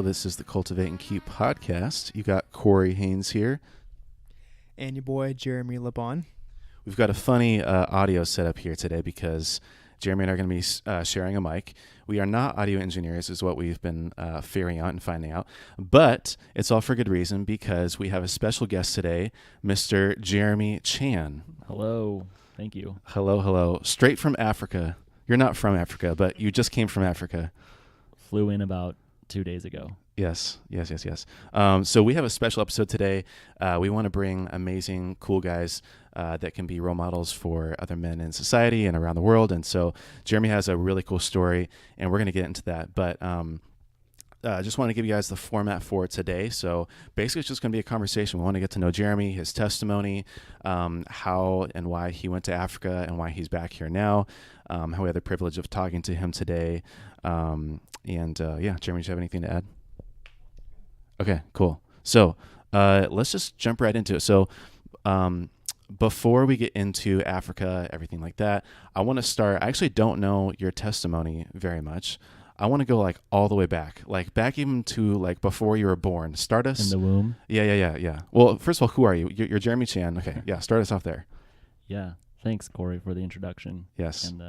This is the Cultivate and Keep podcast. You got Corey Haynes here. And your boy, Jeremy LeBon. We've got a funny audio setup here today because Jeremy and I are going to be sharing a mic. We are not audio engineers, is what we've been figuring out and finding out. But it's all for good reason because we have a special guest today, Mr. Jeremy Chan. Hello. Thank you. Hello. Straight from Africa. You're not from Africa, but you just came from Africa. Flew in about 2 days ago. Yes. So we have a special episode today. We want to bring amazing, cool guys that can be role models for other men in society and around the world. And so Jeremy has a really cool story, and we're going to get into that. But just want to give you guys the format for today. So basically, it's just going to be a conversation. We want to get to know Jeremy, his testimony, how and why he went to Africa and why he's back here now, how we had the privilege of talking to him today. Jeremy, do you have anything to add? Okay, cool. So let's just jump right into it. So before we get into Africa, everything like that, I want to start. I actually don't know your testimony very much. I want to go like all the way back even to like before you were born. Start us in the womb. Yeah. Well, first of all, who are you? You're Jeremy Chan. Okay, yeah. Start us off there. Yeah. Thanks, Corey, for the introduction. Yes. And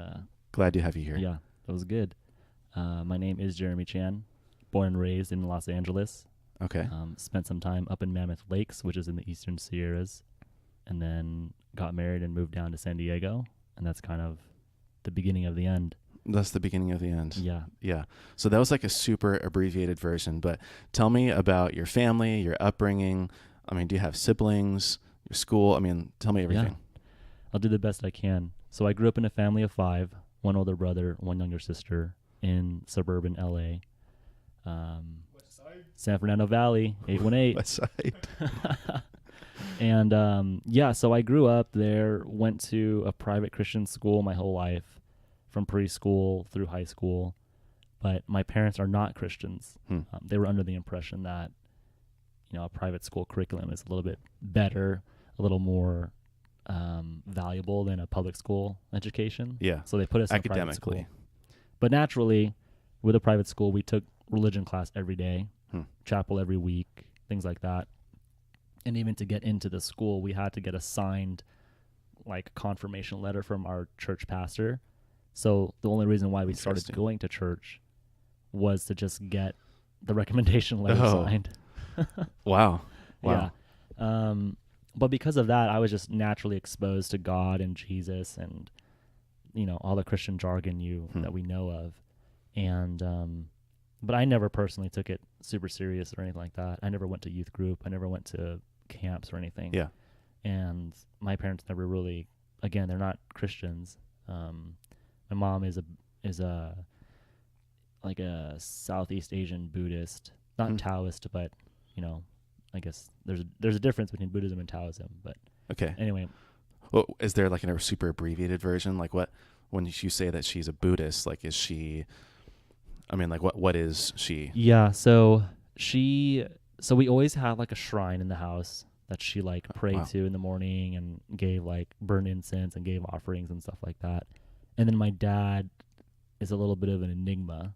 glad to have you here. Yeah, that was good. My name is Jeremy Chan, born and raised in Los Angeles. Okay. Spent some time up in Mammoth Lakes, which is in the Eastern Sierras, and then got married and moved down to San Diego, and that's kind of the beginning of the end. That's the beginning of the end. Yeah. So that was like a super abbreviated version, but tell me about your family, your upbringing. I mean, do you have siblings, your school? I mean, tell me everything. Yeah. I'll do the best I can. So I grew up in a family of 5, 1 older brother, 1 younger sister in suburban LA. San Fernando Valley, 818. West side. And so I grew up there, went to a private Christian school my whole life, from preschool through high school. But my parents are not Christians. They were under the impression that, a private school curriculum is a little bit better, a little more valuable than a public school education. Yeah. So they put us in a private academically. school. But naturally, with a private school, we took religion class every day, chapel every week, things like that. And even to get into the school, we had to get a signed confirmation letter from our church pastor. So the only reason why we started going to church was to just get the recommendation letter signed. Wow. Yeah. But because of that, I was just naturally exposed to God and Jesus and, all the Christian jargon that we know of. And, but I never personally took it super serious or anything like that. I never went to youth group. I never went to camps or anything. Yeah. And my parents never really, again, they're not Christians. My mom is a Southeast Asian Buddhist, not Taoist, but I guess there's a difference between Buddhism and Taoism. But okay. Anyway, well, is there like a super abbreviated version? Like what when you say that she's a Buddhist? Like is she? I mean, like what is she? Yeah. So we always had like a shrine in the house that she prayed to in the morning and gave burned incense and gave offerings and stuff like that. And then my dad is a little bit of an enigma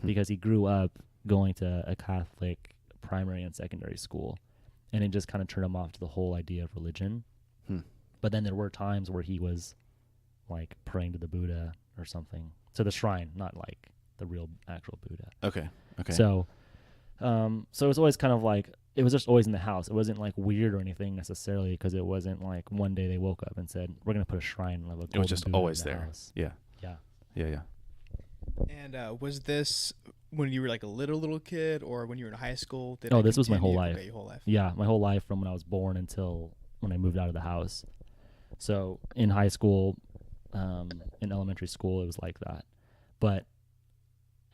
because he grew up going to a Catholic primary and secondary school, and it just kind of turned him off to the whole idea of religion. But then there were times where he was praying to the Buddha or something, to the shrine, not the real actual Buddha. Okay. So it was always kind of it was just always in the house. It wasn't weird or anything necessarily, because it wasn't one day they woke up and said, we're going to put a shrine of a golden It was just Buddha always in the there. house. Yeah. And was this when you were a little kid, or when you were in high school? This was my whole life. Okay, your whole life. Yeah, my whole life from when I was born until when I moved out of the house. So in high school, in elementary school, it was like that.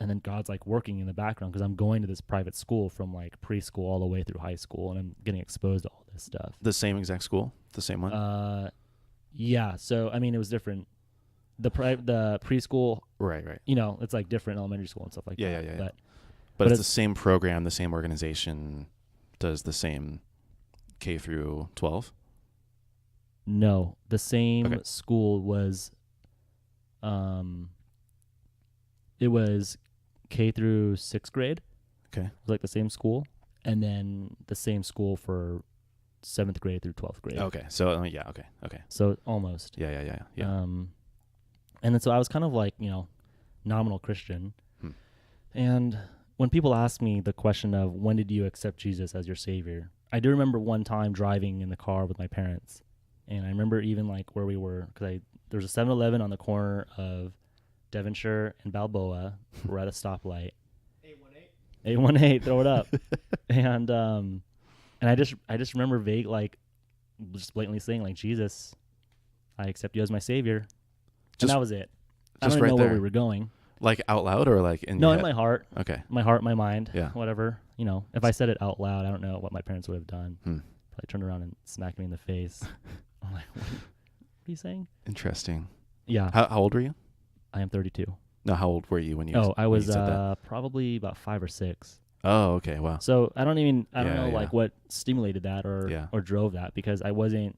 And then God's working in the background, because I'm going to this private school from preschool all the way through high school, and I'm getting exposed to all this stuff. The same exact school? The same one? Yeah. So, I mean, it was different. The preschool, right. It's different elementary school and stuff like that. Yeah. But it's the same program, the same organization does the same K through 12? No, the same school was, it was K through 6th grade, Okay. It was like the same school, and then the same school for 7th grade through 12th grade. Okay. So yeah. Okay. Okay. So almost. Yeah. And then so I was kind of like, nominal Christian. Hmm. And when people ask me the question of when did you accept Jesus as your savior, I do remember one time driving in the car with my parents. And I remember even like where we were, because there's a 7-Eleven on the corner of Devonshire and Balboa. We're at a stoplight. 818, throw it up. And I just remember vague, like, just blatantly saying, like, Jesus, I accept you as my savior. And that was it. I don't even right know there. where we were going. Like out loud or like in No, your in head? my heart. Okay. My heart, my mind. Yeah. Whatever. If I said it out loud, I don't know what my parents would have done. Hmm. Probably turned around and smacked me in the face. I'm like, what are you saying? Interesting. Yeah. How old were you? I am 32. No, how old were you when you? I when was you said that? probably about 5 or 6. Oh, okay. Wow. So I don't know Yeah. like what stimulated that or drove that, because I wasn't,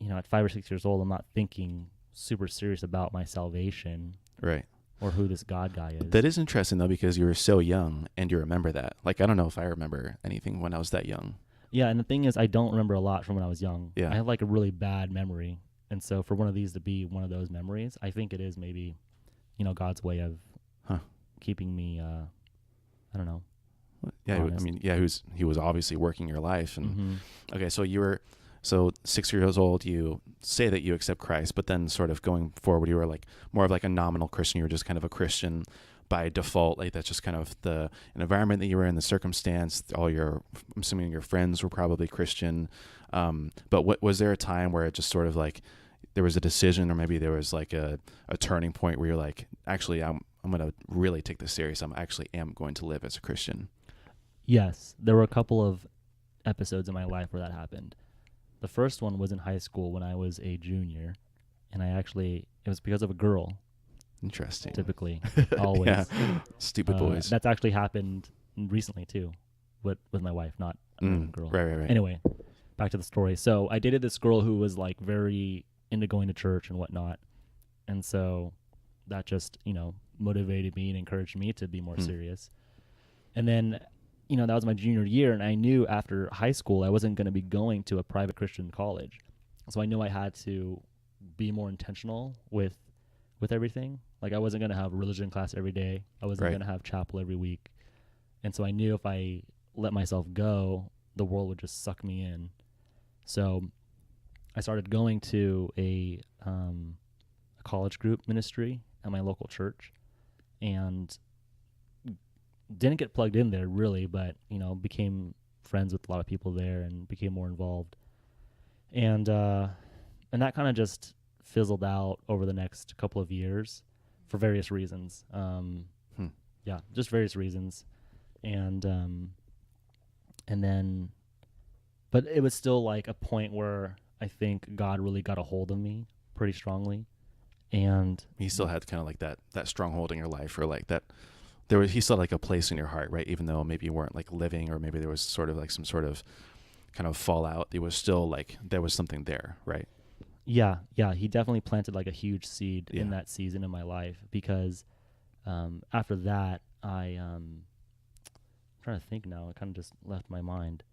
at 5 or 6 years old, I'm not thinking super serious about my salvation Right. or who this God guy is. That is interesting though, because you were so young and you remember that. Like, I don't know if I remember anything when I was that young. Yeah, and the thing is, I don't remember a lot from when I was young. Yeah. I have like a really bad memory, and so for one of these to be one of those memories, I think it is maybe, God's way of keeping me. I don't know. Yeah, honest. I mean, yeah, he was obviously working your life. And Mm-hmm. okay, so you were 6 years old. You say that you accept Christ, but then sort of going forward, you were like more of like a nominal Christian. You were just kind of a Christian by default. Like that's just kind of the environment that you were in, the circumstance. I'm assuming your friends were probably Christian. But what was there a time where it just sort of like there was a decision, or maybe there was like a turning point where you're like, actually, I'm going to really take this serious. am going to live as a Christian. Yes, there were a couple of episodes in my life where that happened. The first one was in high school when I was a junior, and it was because of a girl. Interesting. Typically, always. Yeah. Stupid boys. That's actually happened recently too, with my wife, not another girl. Right. Anyway, back to the story. So I dated this girl who was like very into going to church and whatnot, and so that just motivated me and encouraged me to be more serious. And then that was my junior year, and I knew after high school I wasn't going to be going to a private Christian college, so I knew I had to be more intentional with everything. Like I wasn't going to have religion class every day. I wasn't going to have chapel every week, and so I knew if I let myself go, the world would just suck me in. So I started going to a college group ministry at my local church, and didn't get plugged in there really, but became friends with a lot of people there and became more involved, and that kind of just fizzled out over the next couple of years for various reasons. Yeah, just various reasons, and then, but it was still like a point where I think God really got a hold of me pretty strongly, and he still had kind of like that stronghold in your life, or like that. He still had like a place in your heart, right? Even though maybe you weren't like living, or maybe there was sort of like some sort of kind of fallout, it was still like there was something there, right? Yeah, he definitely planted like a huge seed in that season of my life, because after that, I'm trying to think now, it kind of just left my mind.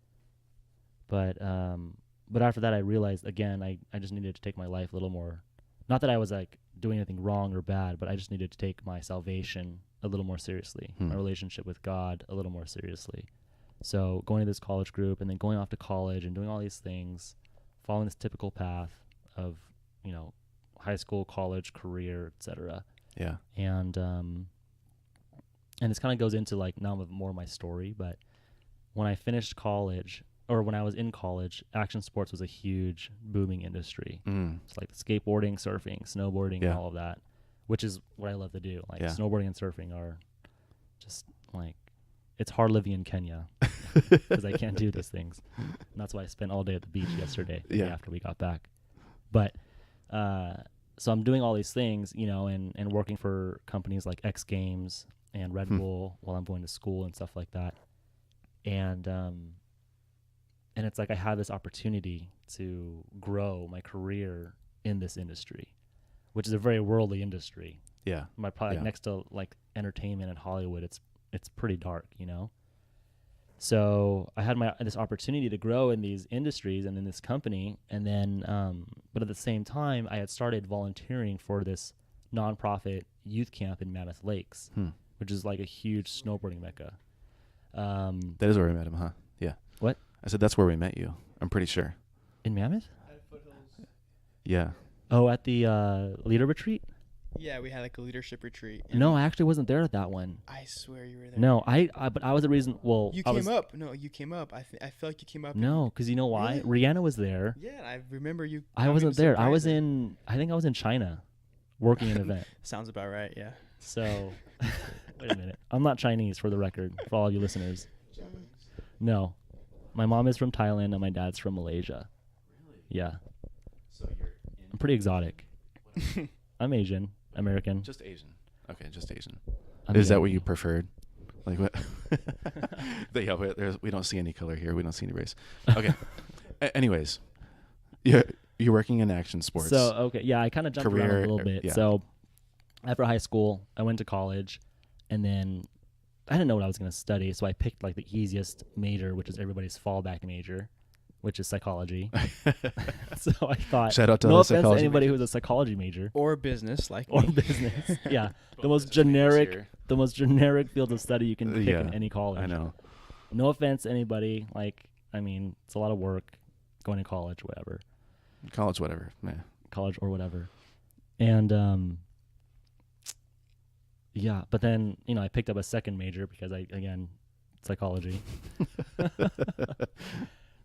But after that, I realized again, I just needed to take my life a little more, not that I was like doing anything wrong or bad, but I just needed to take my salvation a little more seriously, my relationship with God a little more seriously. So going to this college group and then going off to college and doing all these things, following this typical path of, high school, college, career, etc. Yeah. And this kind of goes into like now more of my story, but when I finished college, or when I was in college, action sports was a huge booming industry. It's like skateboarding, surfing, snowboarding, and all of that, which is what I love to do. Like snowboarding and surfing are just like, it's hard living in Kenya because I can't do those things. And that's why I spent all day at the beach yesterday after we got back. But so I'm doing all these things, and working for companies like X Games and Red Bull while I'm going to school and stuff like that. And it's like I had this opportunity to grow my career in this industry, which is a very worldly industry. Yeah. My probably next to like entertainment and Hollywood, it's pretty dark, So I had this opportunity to grow in these industries and in this company, and then, but at the same time, I had started volunteering for this nonprofit youth camp in Mammoth Lakes, which is like a huge snowboarding mecca. That is where we met him, huh? Yeah. What? I said that's where we met you. I'm pretty sure. In Mammoth? At Foothills. Yeah. Oh, at the leader retreat? Yeah, we had like a leadership retreat. No, I actually wasn't there at that one. I swear you were there. No, but I was the reason. Well, You I came was, up. No, you came up. I feel like you came up. No, because you know why? Really? Rihanna was there. Yeah, I remember you. I wasn't there. I was in. I think I was in China, working an event. Sounds about right. Yeah. So, wait a minute. I'm not Chinese, for the record, for all you listeners. No, my mom is from Thailand and my dad's from Malaysia. Really? Yeah, So you're I'm pretty exotic. I'm Asian, American. just Asian. Okay, just Asian. I'm Is that what Yankee. you preferred? Like what? We don't see any color here. We don't see any race. Okay. Anyways, you're working in action sports. So okay, yeah, I kind of jumped around a Career, little bit. yeah. So after high school, I went to college, and then I didn't know what I was going to study, so I picked like the easiest major, which is everybody's fallback major, which is psychology. So I thought, Shout out to no all the offense to psychology anybody majors. who's a psychology major Or business, like or me. business. Yeah, the most business majors generic, here. the most generic field of study you can pick Yeah, in any college. I know. No offense to anybody. Like, I mean, it's a lot of work going to college, whatever. College, whatever. Yeah. College or whatever. And yeah, but then, I picked up a second major because psychology.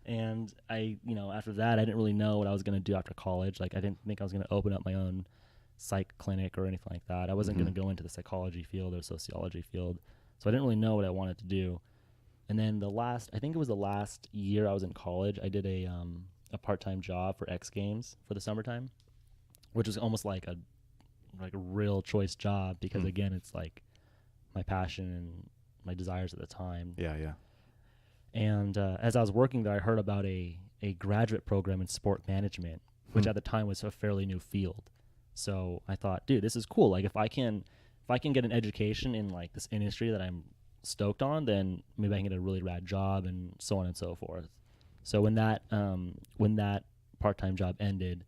And after that, I didn't really know what I was going to do after college. Like, I didn't think I was going to open up my own psych clinic or anything like that. I wasn't going to go into the psychology field or sociology field. So I didn't really know what I wanted to do. And then I think it was the last year I was in college, I did a part-time job for X Games for the summertime, which was almost like a real choice job because again, it's like my passion and my desires at the time. Yeah, yeah. And as I was working there, I heard about a graduate program in sport management, which at the time was a fairly new field. So I thought, dude, this is cool. Like if I can get an education in like this industry that I'm stoked on, then maybe I can get a really rad job and so on and so forth. So when that part-time job ended,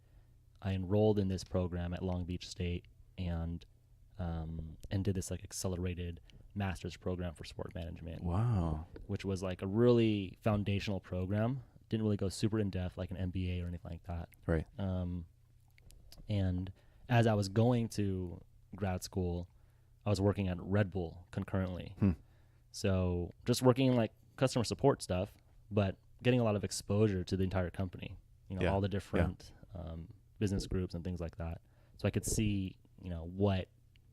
I enrolled in this program at Long Beach State and did this like accelerated master's program for sport management. Wow. Which was like a really foundational program. Didn't really go super in depth like an MBA or anything like that. Right. And as I was going to grad school, I was working at Red Bull concurrently. So just working in like customer support stuff, but getting a lot of exposure to the entire company, all the different business groups and things like that. So I could see,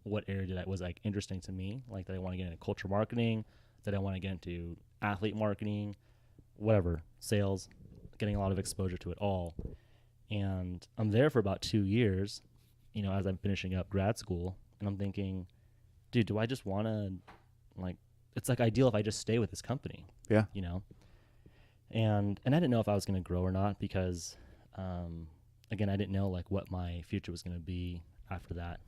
what area that was like interesting to me, like that I want to get into culture marketing, that I want to get into athlete marketing, whatever, sales, getting a lot of exposure to it all. And I'm there for about 2 years, as I'm finishing up grad school, and I'm thinking, dude, do I just want to, like, it's like ideal if I just stay with this company. Yeah. And I didn't know if I was going to grow or not because, again, I didn't know like what my future was going to be after that.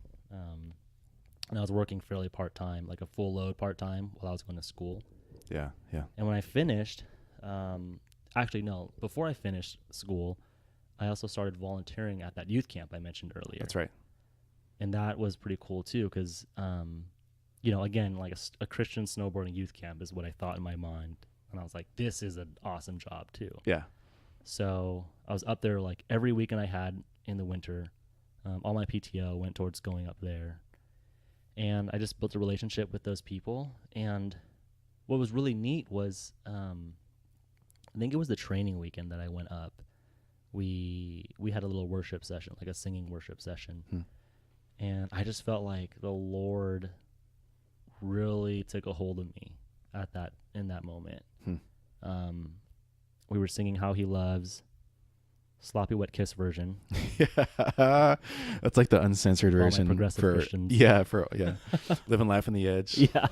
And I was working fairly part-time, like a full load part-time while I was going to school. Yeah, yeah. And when I finished, before I finished school, I also started volunteering at that youth camp I mentioned earlier. That's right. And that was pretty cool too because, again, like a Christian snowboarding youth camp is what I thought in my mind. And I was like, this is an awesome job too. Yeah. So I was up there like every weekend I had in the winter. All my PTO went towards going up there. And I just built a relationship with those people. And what was really neat was, I think it was the training weekend that I went up. We had a little worship session, like a singing worship session. And I just felt like the Lord really took a hold of me in that moment. We were singing How He Loves, Sloppy Wet Kiss version. Yeah. That's like the uncensored For all my version progressive for Christians. Live and Laugh on the Edge. Yeah.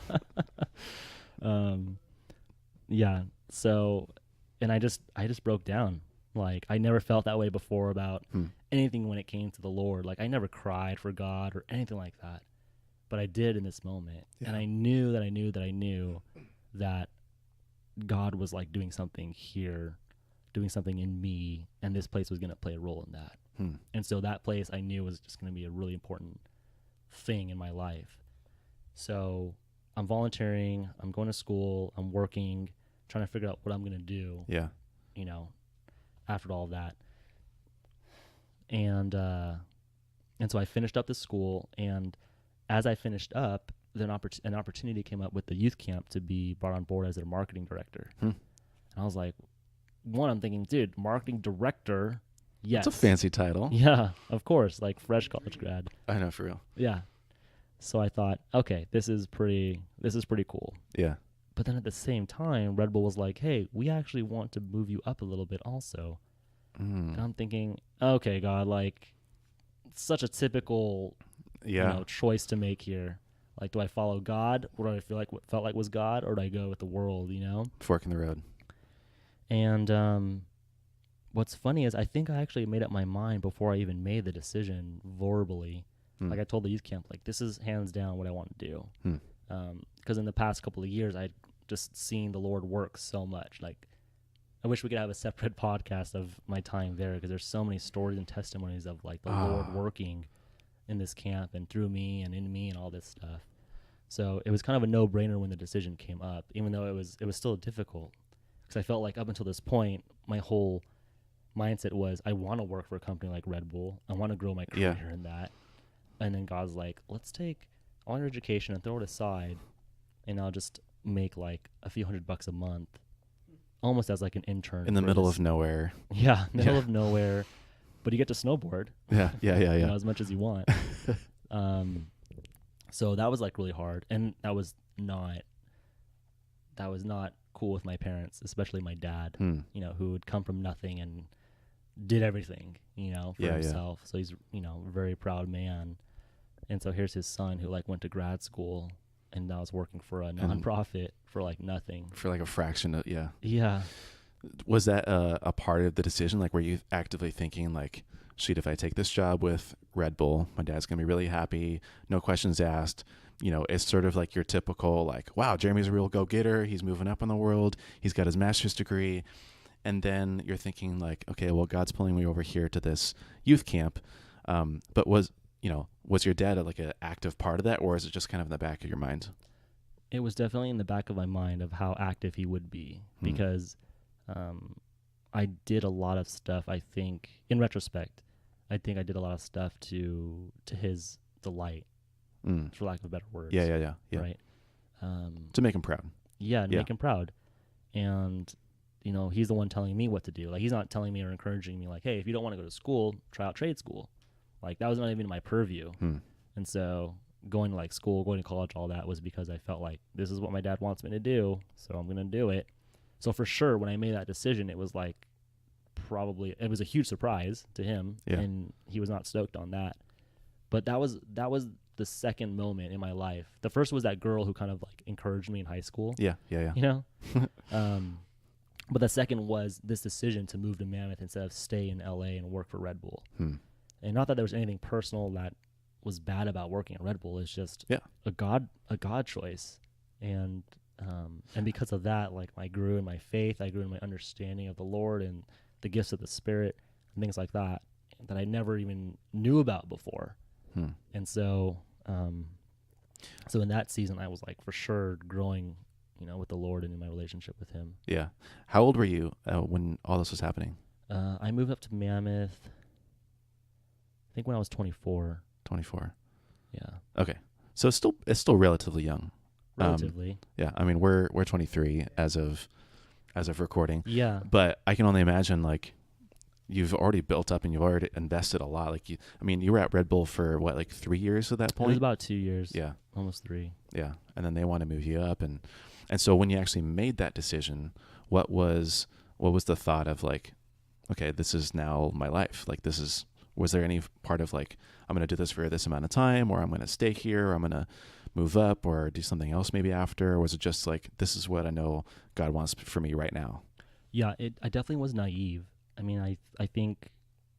Yeah. So, and I just broke down. Like I never felt that way before about anything when it came to the Lord. Like I never cried for God or anything like that, but I did in this moment. Yeah. And I knew that God was like doing something here, doing something in me, and this place was going to play a role in that. And so that place I knew was just going to be a really important thing in my life. So I'm volunteering, I'm going to school, I'm working, trying to figure out what I'm going to do, Yeah. you know, after all of that. And so I finished up the school, and as I finished up, then an opportunity came up with the youth camp to be brought on board as their marketing director. And I was like, I'm thinking, dude, marketing director, yes. It's a fancy title. Yeah, of course, like fresh college grad. I know, for real. Yeah. So I thought, okay, this is pretty cool. Yeah. But then at the same time, Red Bull was like, hey, we actually want to move you up a little bit also. And I'm thinking, okay, God, like, such a typical choice to make here. Like, do I follow God? What do I feel like what felt like was God? Or do I go with the world, Fork in the road. And what's funny is I think I actually made up my mind before I even made the decision verbally. Like I told the youth camp, like, this is hands down what I want to do. Because in the past couple of years, I'd just seen the Lord work so much. Like, I wish we could have a separate podcast of my time there, because there's so many stories and testimonies of like the Lord working in this camp and through me and in me and all this stuff. So it was kind of a no-brainer when the decision came up, even though it was still difficult, because I felt like up until this point, my whole mindset was I want to work for a company like Red Bull. I want to grow my career in that. And then God's like, let's take all your education and throw it aside, and I'll just make like a few $100 a month, almost as like an intern. In the middle of nowhere. Yeah, middle of nowhere. But you get to snowboard. Yeah. As much as you want. So that was like really hard, and that was not cool with my parents, especially my dad. Who would come from nothing and did everything, for himself. So he's, a very proud man. And so here's his son who like went to grad school and now is working for a nonprofit for like nothing. For like a fraction of, Yeah. Was that a part of the decision? Like, were you actively thinking like, shoot, if I take this job with Red Bull, my dad's going to be really happy. No questions asked. It's sort of like your typical like, wow, Jeremy's a real go-getter. He's moving up in the world. He's got his master's degree. And then you're thinking like, okay, well, God's pulling me over here to this youth camp. But was your dad like an active part of that, or is it just kind of in the back of your mind? It was definitely in the back of my mind of how active he would be, because I did a lot of stuff. I think in retrospect, I did a lot of stuff to his delight, for lack of better words. Yeah. Right. To make him proud. Yeah, to make him proud. And he's the one telling me what to do. Like, he's not telling me or encouraging me like, hey, if you don't want to go to school, try out trade school. Like, that was not even my purview. And so going to like school, going to college, all that was because I felt like this is what my dad wants me to do, so I'm going to do it. So for sure, when I made that decision, it was like it was a huge surprise to him, and he was not stoked on that. But that was the second moment in my life. The first was that girl who kind of like encouraged me in high school. Yeah. But the second was this decision to move to Mammoth instead of stay in LA and work for Red Bull. And not that there was anything personal that was bad about working at Red Bull. It's just a God choice. And because of that, like, I grew in my faith, I grew in my understanding of the Lord and the gifts of the Spirit and things like that I never even knew about before. And so in that season, I was like for sure growing, with the Lord and in my relationship with Him. Yeah. How old were you when all this was happening? I moved up to Mammoth, I think when I was 24. 24. Yeah. Okay. So it's still relatively young. Relatively. Yeah. I mean, we're 23 as of recording. Yeah. But I can only imagine like you've already built up and you've already invested a lot. Like you were at Red Bull for what, like 3 years at that point? It was about 2 years. Yeah. Almost 3. Yeah. And then they want to move you up, and so when you actually made that decision, what was the thought of like, okay, this is now my life. Like, was there any part of like, I'm going to do this for this amount of time, or I'm going to stay here, or I'm going to move up or do something else maybe after? Or was it just like, this is what I know God wants for me right now? Yeah, I definitely was naive. I mean, I think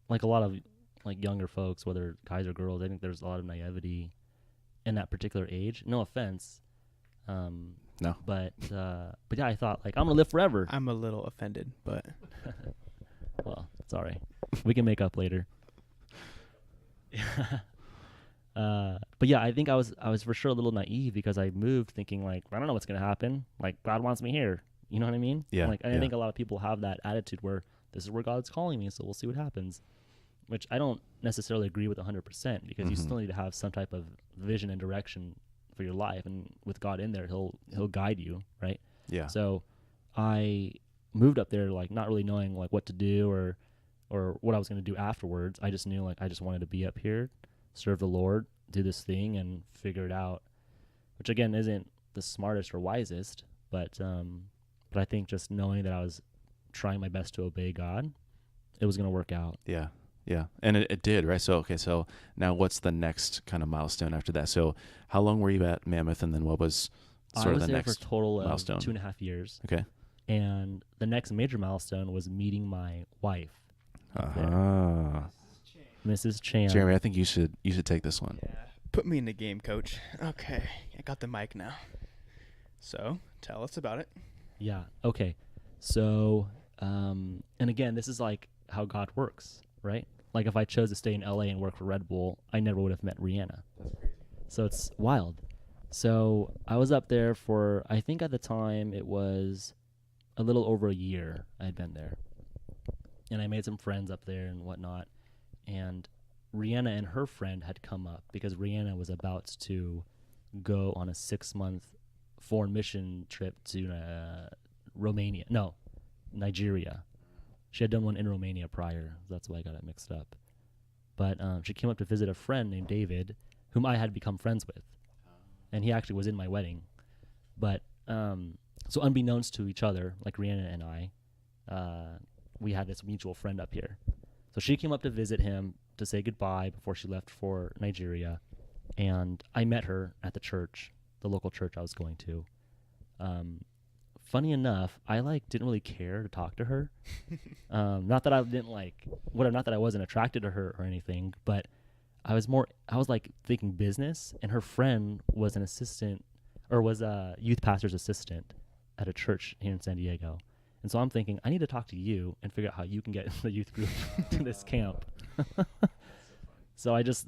like a lot of like younger folks, whether guys or girls, I think there's a lot of naivety in that particular age. No offense. No. But yeah, I thought like I'm gonna live forever. I'm a little offended, but Well, sorry. We can make up later. But yeah, I think I was for sure a little naive because I moved thinking like I don't know what's gonna happen. Like God wants me here. You know what I mean? Yeah. Like I think a lot of people have that attitude where this is where God's calling me, so we'll see what happens. Which I don't necessarily agree with 100% because you still need to have some type of vision and direction for your life, and with God in there, He'll guide you, right? Yeah. So I moved up there like not really knowing like what to do or what I was going to do afterwards. I just knew like I just wanted to be up here, serve the Lord, do this thing and figure it out, which again isn't the smartest or wisest, but I think just knowing that I was trying my best to obey God, it was going to work out. Yeah. Yeah. And it did, right? So, okay. So now what's the next kind of milestone after that? So how long were you at Mammoth? And then what was sort of the I was there next for a total of milestone? 2.5 years. Okay. And the next major milestone was meeting my wife, Mrs. Chan. Jeremy, I think you should take this one. yeah. Put me in the game, coach. Okay, I got the mic now. So tell us about it. Yeah. Okay. So, and again, this is like how God works, right? Like if I chose to stay in LA and work for Red Bull, I never would have met Rihanna. That's crazy. So it's wild. So I was up there for, I think at the time it was a little over a year I had been there. And I made some friends up there and whatnot. And Rihanna and her friend had come up because Rihanna was about to go on a 6-month foreign mission trip to Nigeria. She had done one in Romania prior. That's why I got it mixed up. But she came up to visit a friend named David, whom I had become friends with. And he actually was in my wedding. But so unbeknownst to each other, like Rihanna and I, we had this mutual friend up here. So she came up to visit him to say goodbye before she left for Nigeria. And I met her at the church, the local church I was going to. Funny enough, I didn't really care to talk to her. Not that I didn't not that I wasn't attracted to her or anything, but I was thinking business, and her friend was an assistant or was a youth pastor's assistant at a church here in San Diego. And so I'm thinking, I need to talk to you and figure out how you can get the youth group to this camp. So I just,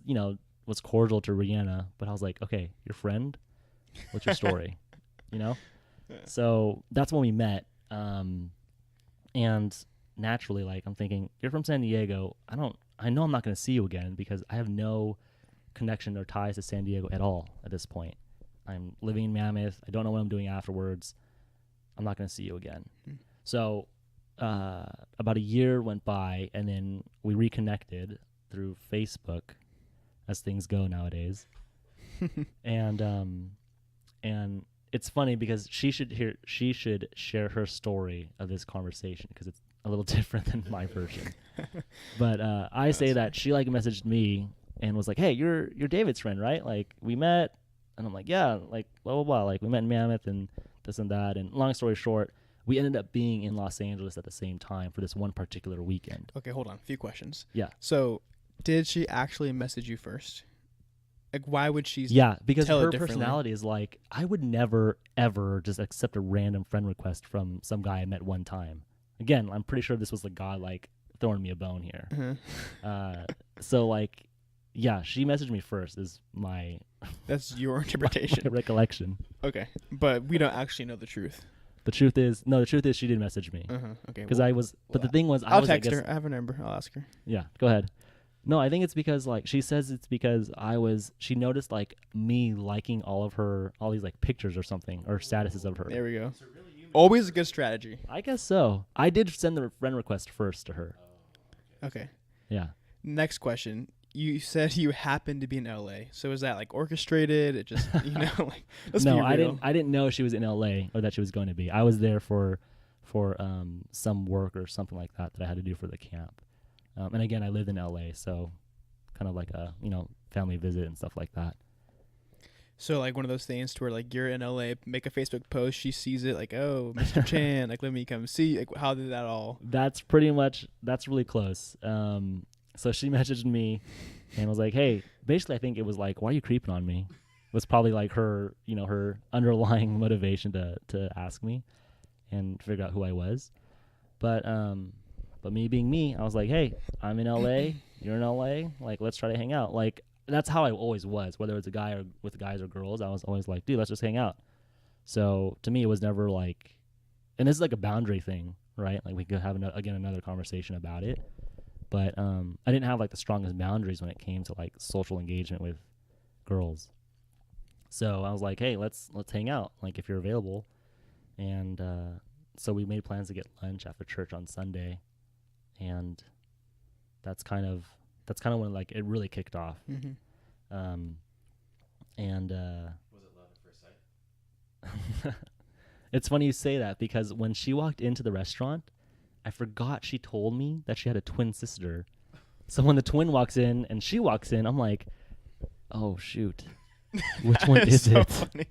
was cordial to Rihanna, but I was like, okay, your friend, what's your story? So that's when we met. And naturally, I'm thinking, you're from San Diego. I know I'm not going to see you again because I have no connection or ties to San Diego at all at this point. I'm living in Mammoth. I don't know what I'm doing afterwards. I'm not going to see you again. So about a year went by, and then we reconnected through Facebook, as things go nowadays. And it's funny because she should share her story of this conversation because it's a little different than my version. But I say that she messaged me and was like, "Hey, you're David's friend, right? Like we met," and I'm like, "Yeah, like blah blah blah. Like we met in Mammoth and this and that." And long story short, we ended up being in Los Angeles at the same time for this one particular weekend. Okay, hold on. A few questions. Yeah. So, did she actually message you first? Like, why would she? Yeah, because tell it her differently? personality is like, I would never ever just accept a random friend request from some guy I met one time. Again, I'm pretty sure this was the God throwing me a bone here. So yeah, she messaged me first. Is my That's your interpretation. my recollection. Okay, but we don't actually know the truth. The truth is she did message me Okay. because I was. But the thing was, I'll text her. I have her number. I'll ask her. Yeah, go ahead. No, I think it's because she says it's because she noticed me liking all these pictures or something or statuses of her. There we go. Always a good strategy. I guess so. I did send the friend request first to her. Okay. Yeah. Next question. You said you happened to be in LA. So is that orchestrated? It just let's No, be I real. didn't know she was in LA or that she was going to be. I was there for some work or something like that I had to do for the camp. And again, I lived in LA, so kind of like a family visit and stuff like that. So one of those things to where you're in LA, make a Facebook post, she sees it oh, Mr. Chan, let me come see. How did that all? That's really close. So she messaged me and was like, "Hey," basically I think it was why are you creeping on me? was probably like her, her underlying motivation to ask me and figure out who I was. But me being me, I was like, hey, I'm in LA, you're in LA, like let's try to hang out. Like that's how I always was, whether it's a guy or with guys or girls. I was always like, dude, let's just hang out. So to me, it was never like, and this is like a boundary thing, right? Like we could have another conversation about it. But I didn't have like the strongest boundaries when it came to like social engagement with girls. So I was like, hey, let's hang out, like if you're available. And so we made plans to get lunch after church on Sunday, and that's kind of when like it really kicked off. Mm-hmm. And Was it love at first sight? it's funny you say that, because when she walked into the restaurant, I forgot she told me that she had a twin sister. So when the twin walks in and she walks in, I'm like, oh shoot, which one is so it? Funny.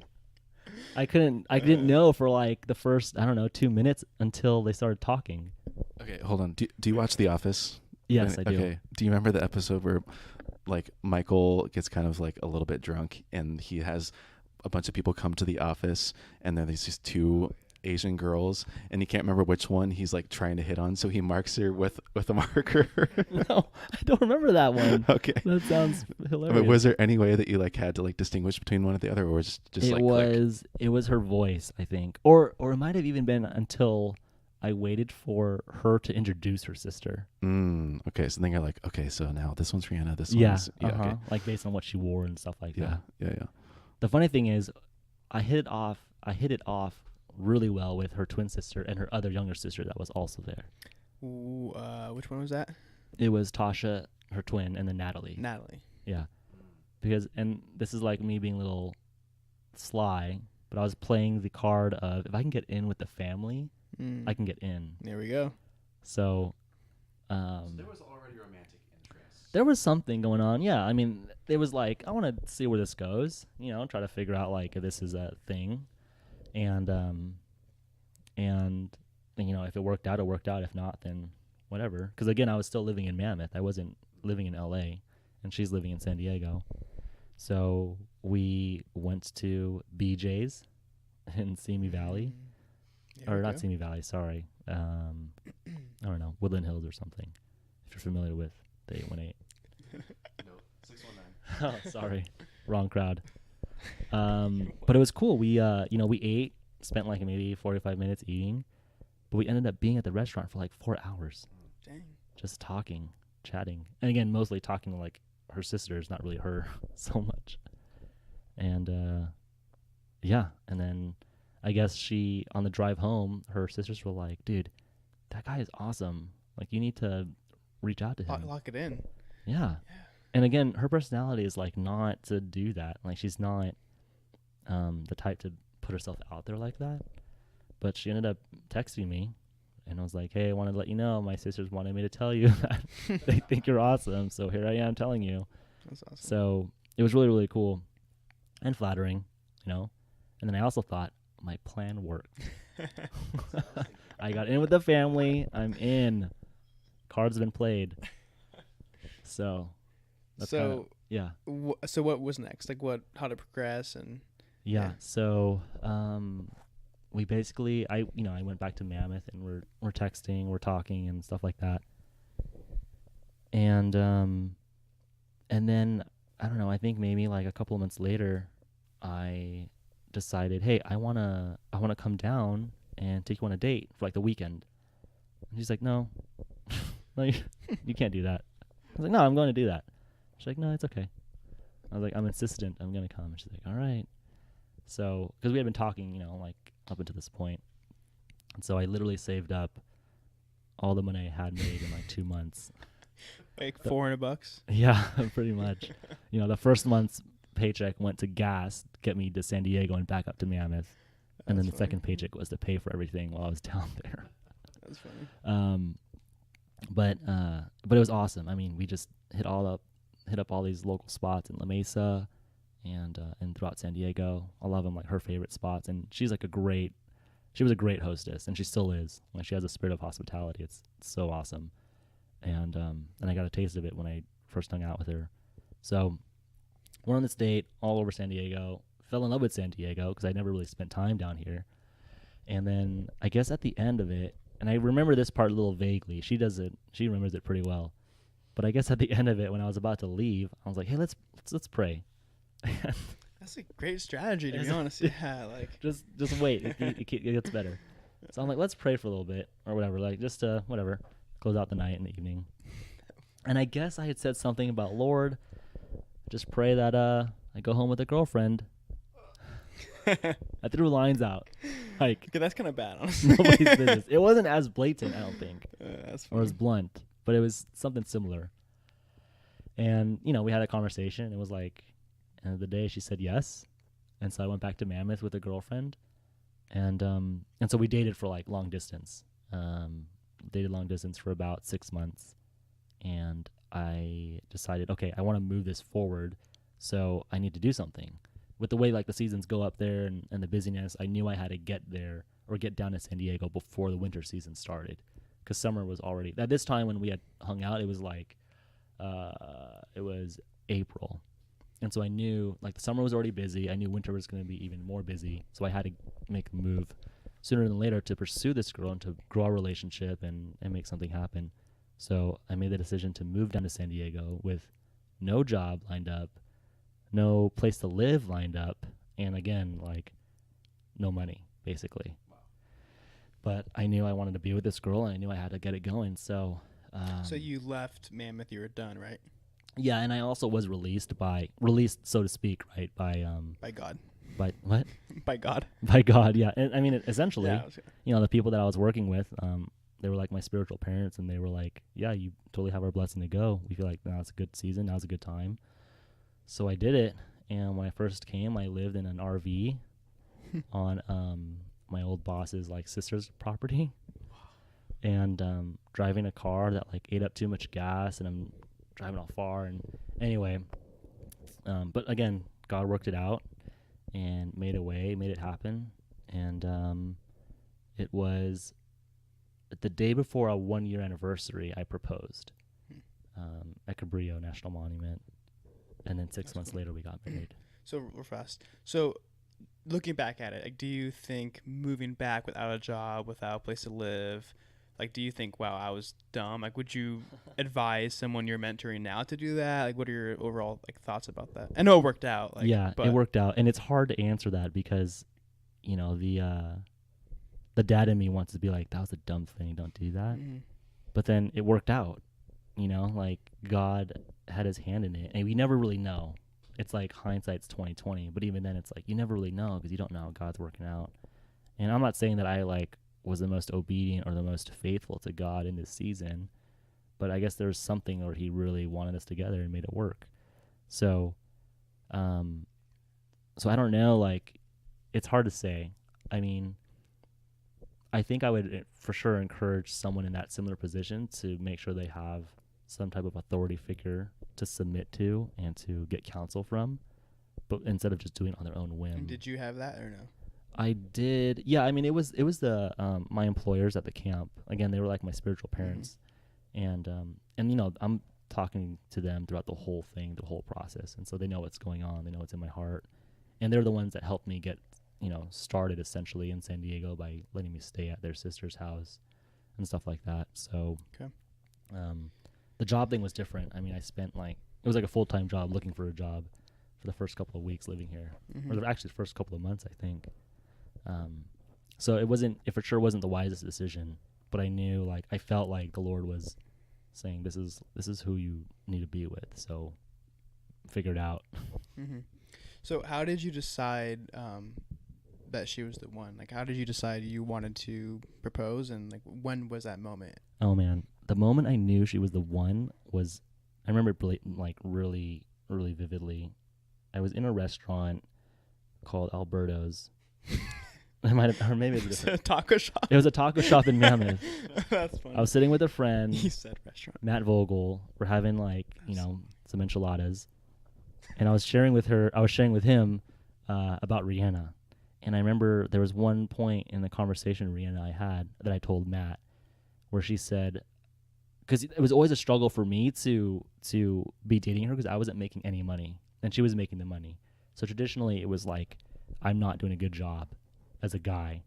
I didn't know for like the first, I don't know, 2 minutes until they started talking. Okay, hold on. Do you watch The Office? Yes, I do. Okay. Do you remember the episode where like Michael gets kind of like a little bit drunk and he has a bunch of people come to the office, and then there's these two Asian girls and he can't remember which one he's like trying to hit on, so he marks her with a marker. No, I don't remember that one. Okay. That sounds I hilarious. mean, was there any way that you like had to like distinguish between one or the other, or was it just it like click? it was her voice, I think, or it might have even been until I waited for her to introduce her sister. Okay, so then you're like, okay, so now this one's Rihanna, this Yeah, one's okay. like based on what she wore and stuff like Yeah, that. yeah. The funny thing is, I hit it off really well with her twin sister and her other younger sister that was also there. Ooh, which one was that? It was Tasha, her twin, and then Natalie. Natalie. Yeah. Because, and this is like me being a little sly, but I was playing the card of, if I can get in with the family, I can get in. There we go. So, So there was already romantic interest. there was something going on. Yeah. I mean, it was like, I want to see where this goes, try to figure out like if this is a thing. And if it worked out, it worked out. If not, then whatever. Because again, I was still living in Mammoth. I wasn't living in LA, and she's living in San Diego. So we went to BJ's in Simi Valley, There or we not go. Simi Valley. Sorry, I don't know, Woodland Hills or something. If you're familiar with the 818. No, 619. Oh, sorry, wrong crowd. But it was cool. We we ate, spent like maybe 45 minutes eating, but we ended up being at the restaurant for like 4 hours, Dang. just talking, chatting, and again, mostly talking to like her sisters, not really her so much. And yeah, and then I guess on the drive home, her sisters were like, dude, that guy is awesome, like you need to reach out to him. Lock it in. Yeah. And again, her personality is like not to do that. Like she's not the type to put herself out there like that. But she ended up texting me, and I was like, hey, I wanted to let you know my sisters wanted me to tell you that they think you're awesome. So here I am telling you. That's awesome. So it was really, really cool and flattering, And then I also thought my plan worked. I got in with the family. I'm in. Cards have been played. So that's kinda, yeah. So what was next? Like how to progress and Yeah. Yeah. So we basically I went back to Mammoth, and we're texting, we're talking and stuff like that. And then I don't know, I think maybe like a couple of months later I decided, hey, I wanna come down and take you on a date for like the weekend. And she's like, no. No, you can't do that. I was like, no, I'm going to do that. She's like, no, it's okay. I was like, I'm insistent. I'm going to come. And she's like, all right. So, because we had been talking, like up until this point. And so I literally saved up all the money I had made in like 2 months. like $400. Yeah, pretty much. The first month's paycheck went to gas to get me to San Diego and back up to Mammoth. And then the That's funny. second paycheck was to pay for everything while I was down there. That's funny. But it was awesome. I mean, we just hit up all these local spots in La Mesa and throughout San Diego. A lot of them like her favorite spots, and she was a great hostess, and she still is. Like she has a spirit of hospitality. It's so awesome. And I got a taste of it when I first hung out with her. So Went on this date all over San Diego. Fell in love with San Diego because I never really spent time down here. And then I guess at the end of it, and I remember this part a little vaguely. She remembers it pretty well. But I guess at the end of it, when I was about to leave, I was like, "Hey, let's pray." That's a great strategy, to be honest. Yeah, like just wait. It gets better. So I'm like, let's pray for a little bit or whatever. Like just whatever, close out the night and the evening. And I guess I had said something about, Lord, just pray that I go home with a girlfriend. I threw lines out. Like, okay, that's kind of bad, honestly. nobody's business. It wasn't as blatant, I don't think, That's or as blunt, but it was something similar. And, we had a conversation. It was like, end of the day, she said yes. And so I went back to Mammoth with a girlfriend. And so we dated for like long distance. Dated long distance for about 6 months. And I decided, okay, I want to move this forward. So I need to do something. With the way like the seasons go up there and the busyness, I knew I had to get there or get down to San Diego before the winter season started, because summer was already at this time when we had hung out. It was like it was April, and so I knew like the summer was already busy. I knew winter was going to be even more busy, so I had to make a move sooner than later to pursue this girl and to grow our relationship and make something happen. So I made the decision to move down to San Diego with no job lined up, no place to live lined up, and again, like, no money, basically. Wow. But I knew I wanted to be with this girl, and I knew I had to get it going, so... so you left Mammoth, you were done, right? Yeah, and I also was released, so to speak, right, by God. By what? By God. By God, yeah. And, I mean, essentially, Yeah, the people that I was working with, they were like my spiritual parents, and they were like, yeah, you totally have our blessing to go. We feel like now's a good season, now's a good time. So I did it, and when I first came, I lived in an RV on my old boss's like sister's property, and driving a car that like ate up too much gas, and I'm driving all far. And anyway, but again, God worked it out and made a way, made it happen, and it was the day before our 1-year anniversary. I proposed at Cabrillo National Monument. And then 6 months later, we got married. So we're fast. So looking back at it, like, do you think moving back without a job, without a place to live, like, do you think, wow, I was dumb? Like, would you advise someone you're mentoring now to do that? Like, what are your overall like thoughts about that? I know it worked out. Like, yeah, it worked out, and it's hard to answer that because, the dad in me wants to be like, that was a dumb thing, don't do that. Mm-hmm. But then it worked out. Like God had his hand in it, and we never really know. It's like hindsight's 20/20, but even then it's like you never really know because you don't know how God's working out. And I'm not saying that I like was the most obedient or the most faithful to God in this season, but I guess there's something where he really wanted us together and made it work. So so I don't know, like, it's hard to say. I mean, I think I would for sure encourage someone in that similar position to make sure they have some type of authority figure to submit to and to get counsel from, but instead of just doing it on their own whim. And did you have that or no? I did. Yeah, I mean, it was the my employers at the camp. Again, they were like my spiritual parents, and I'm talking to them throughout the whole thing, the whole process, and so they know what's going on. They know what's in my heart, and they're the ones that helped me get started essentially in San Diego by letting me stay at their sister's house and stuff like that. So, okay. The job thing was different. I mean, I spent it was like a full-time job looking for a job for the first couple of weeks living here, or actually the first couple of months, I think. So it for sure wasn't the wisest decision, but I knew, like, I felt like the Lord was saying, this is who you need to be with. So figure it out. Mm-hmm. So how did you decide, that she was the one? Like, how did you decide you wanted to propose, and like, when was that moment? Oh man, the moment I knew she was the one was, I remember really, really vividly. I was in a restaurant called Alberto's. I might have, or maybe it was a taco shop. It was a taco shop in Mammoth. That's funny. I was sitting with a friend. He said restaurant. Matt Vogel. We're having some enchiladas, and I was sharing with him about Rihanna. And I remember there was one point in the conversation Rihanna and I had that I told Matt, where she said, because it was always a struggle for me to be dating her because I wasn't making any money. and she was making the money. So traditionally, it was like, I'm not doing a good job as a guy.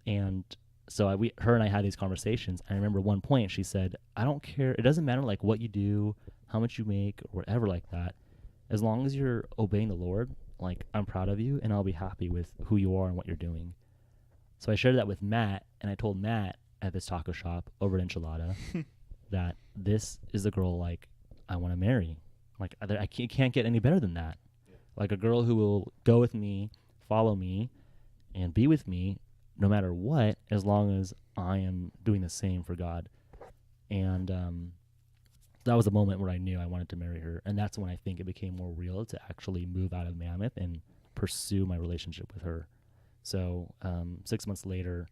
And so her and I had these conversations. I remember one point she said, I don't care. It doesn't matter like what you do, how much you make, or whatever like that. As long as you're obeying the Lord, like, I'm proud of you and I'll be happy with who you are and what you're doing. So I shared that with Matt, and I told Matt at this taco shop over at Enchilada that this is the girl, like, I want to marry. Like, I can't get any better than that. Yeah. Like, a girl who will go with me, follow me, and be with me no matter what, as long as I am doing the same for God. And that was a moment where I knew I wanted to marry her. And that's when I think it became more real to actually move out of Mammoth and pursue my relationship with her. So 6 months later,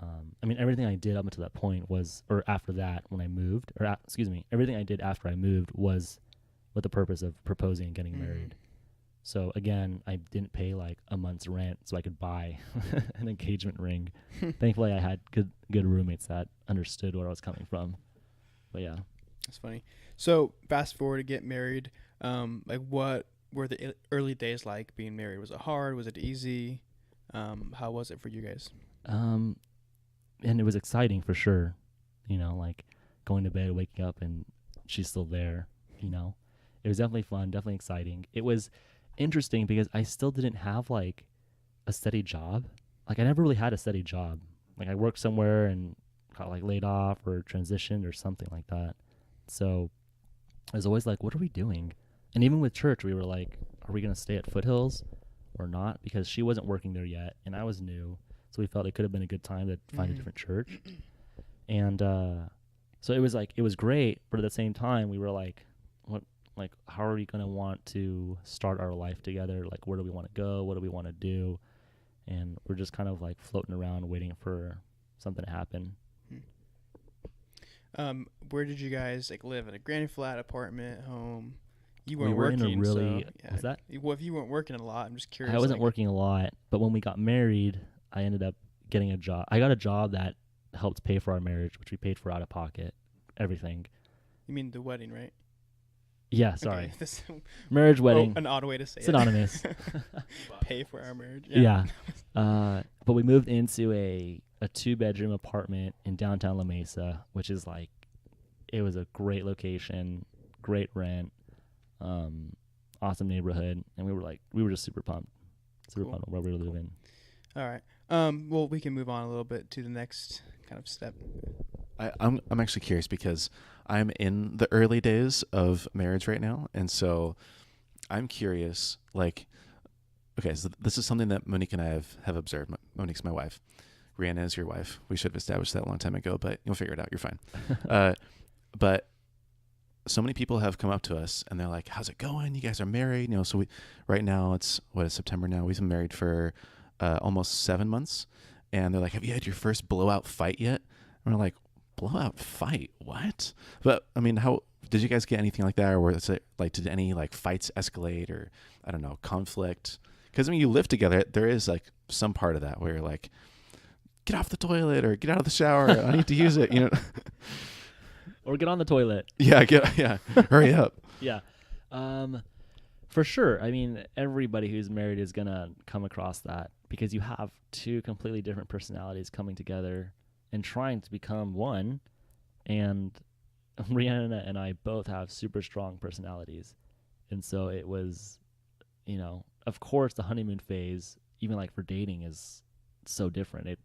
I mean, everything I did up until that point was, or after that, when I moved, everything I did after I moved was with the purpose of proposing and getting married. So again, I didn't pay like a month's rent so I could buy an engagement ring. Thankfully, I had good roommates that understood where I was coming from. But yeah. That's funny. So fast forward to get married. Like, what were the early days like being married? Was it hard? Was it easy? How was it for you guys? And it was exciting for sure. You know, like going to bed, waking up, and she's still there. You know, it was definitely fun, definitely exciting. It was interesting because I still didn't have like a steady job. Like, I never really had a steady job. Like, I worked somewhere and got like laid off or transitioned or something like that. So I was always like, what are we doing? And even with church, we were like, are we going to stay at Foothills or not? Because she wasn't working there yet and I was new. So we felt it could have been a good time to find a different church. And so it was like, it was great. But at the same time, we were like, how are we going to want to start our life together? Like, where do we want to go? What do we want to do? And we're just kind of like floating around waiting for something to happen. Where did you guys like live? In a granny flat, apartment, home? You We weren't were working. in a really, so, yeah. was that? Well, if you weren't working a lot, I'm just curious. I wasn't like, working a lot, but when we got married, I ended up getting a job. I got a job that helped pay for our marriage, which we paid for out of pocket, everything. You mean the wedding, right? Yeah, sorry. Okay. Marriage, wedding. An odd way to say synonymous. it. Pay for our marriage. Yeah. But we moved into a 2-bedroom apartment in downtown La Mesa, which is like, it was a great location, great rent, awesome neighborhood, and we were just super pumped pumped where we were living. All right. Well, we can move on a little bit to the next kind of step. I'm actually curious because I'm in the early days of marriage right now, and so I'm curious. Like, okay, so this is something that Monique and I have observed. Monique's my wife. Rihanna is your wife. We should have established that a long time ago, but you'll figure it out. You're fine. But so many people have come up to us and they're like, "How's it going? You guys are married?" You know, so right now it's September now. We've been married for almost 7 months, and they're like, "Have you had your first blowout fight yet?" And we're like, "Blowout fight? What?" But I mean, how did you guys get anything like that, or was it like, did any like fights escalate, or I don't know, conflict? Because when you live together, there is like some part of that where you're like, "Get off the toilet," or "Get out of the shower. I need to use it," you know. Or get on the toilet. Yeah, hurry up. Yeah. For sure. I mean, everybody who's married is going to come across that because you have two completely different personalities coming together and trying to become one. And Rihanna and I both have super strong personalities. And so it was, you know, of course the honeymoon phase, even like for dating, is so different. It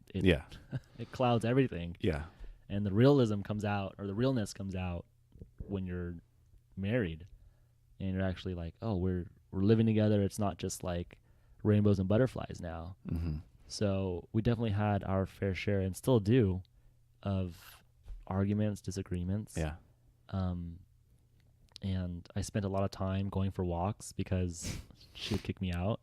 it clouds everything. Yeah. And the realism comes out, or the realness comes out when you're married and you're actually like, oh, we're living together. It's not just like rainbows and butterflies now. Mm-hmm. So we definitely had our fair share and still do of arguments, disagreements. Yeah. And I spent a lot of time going for walks because she would kick me out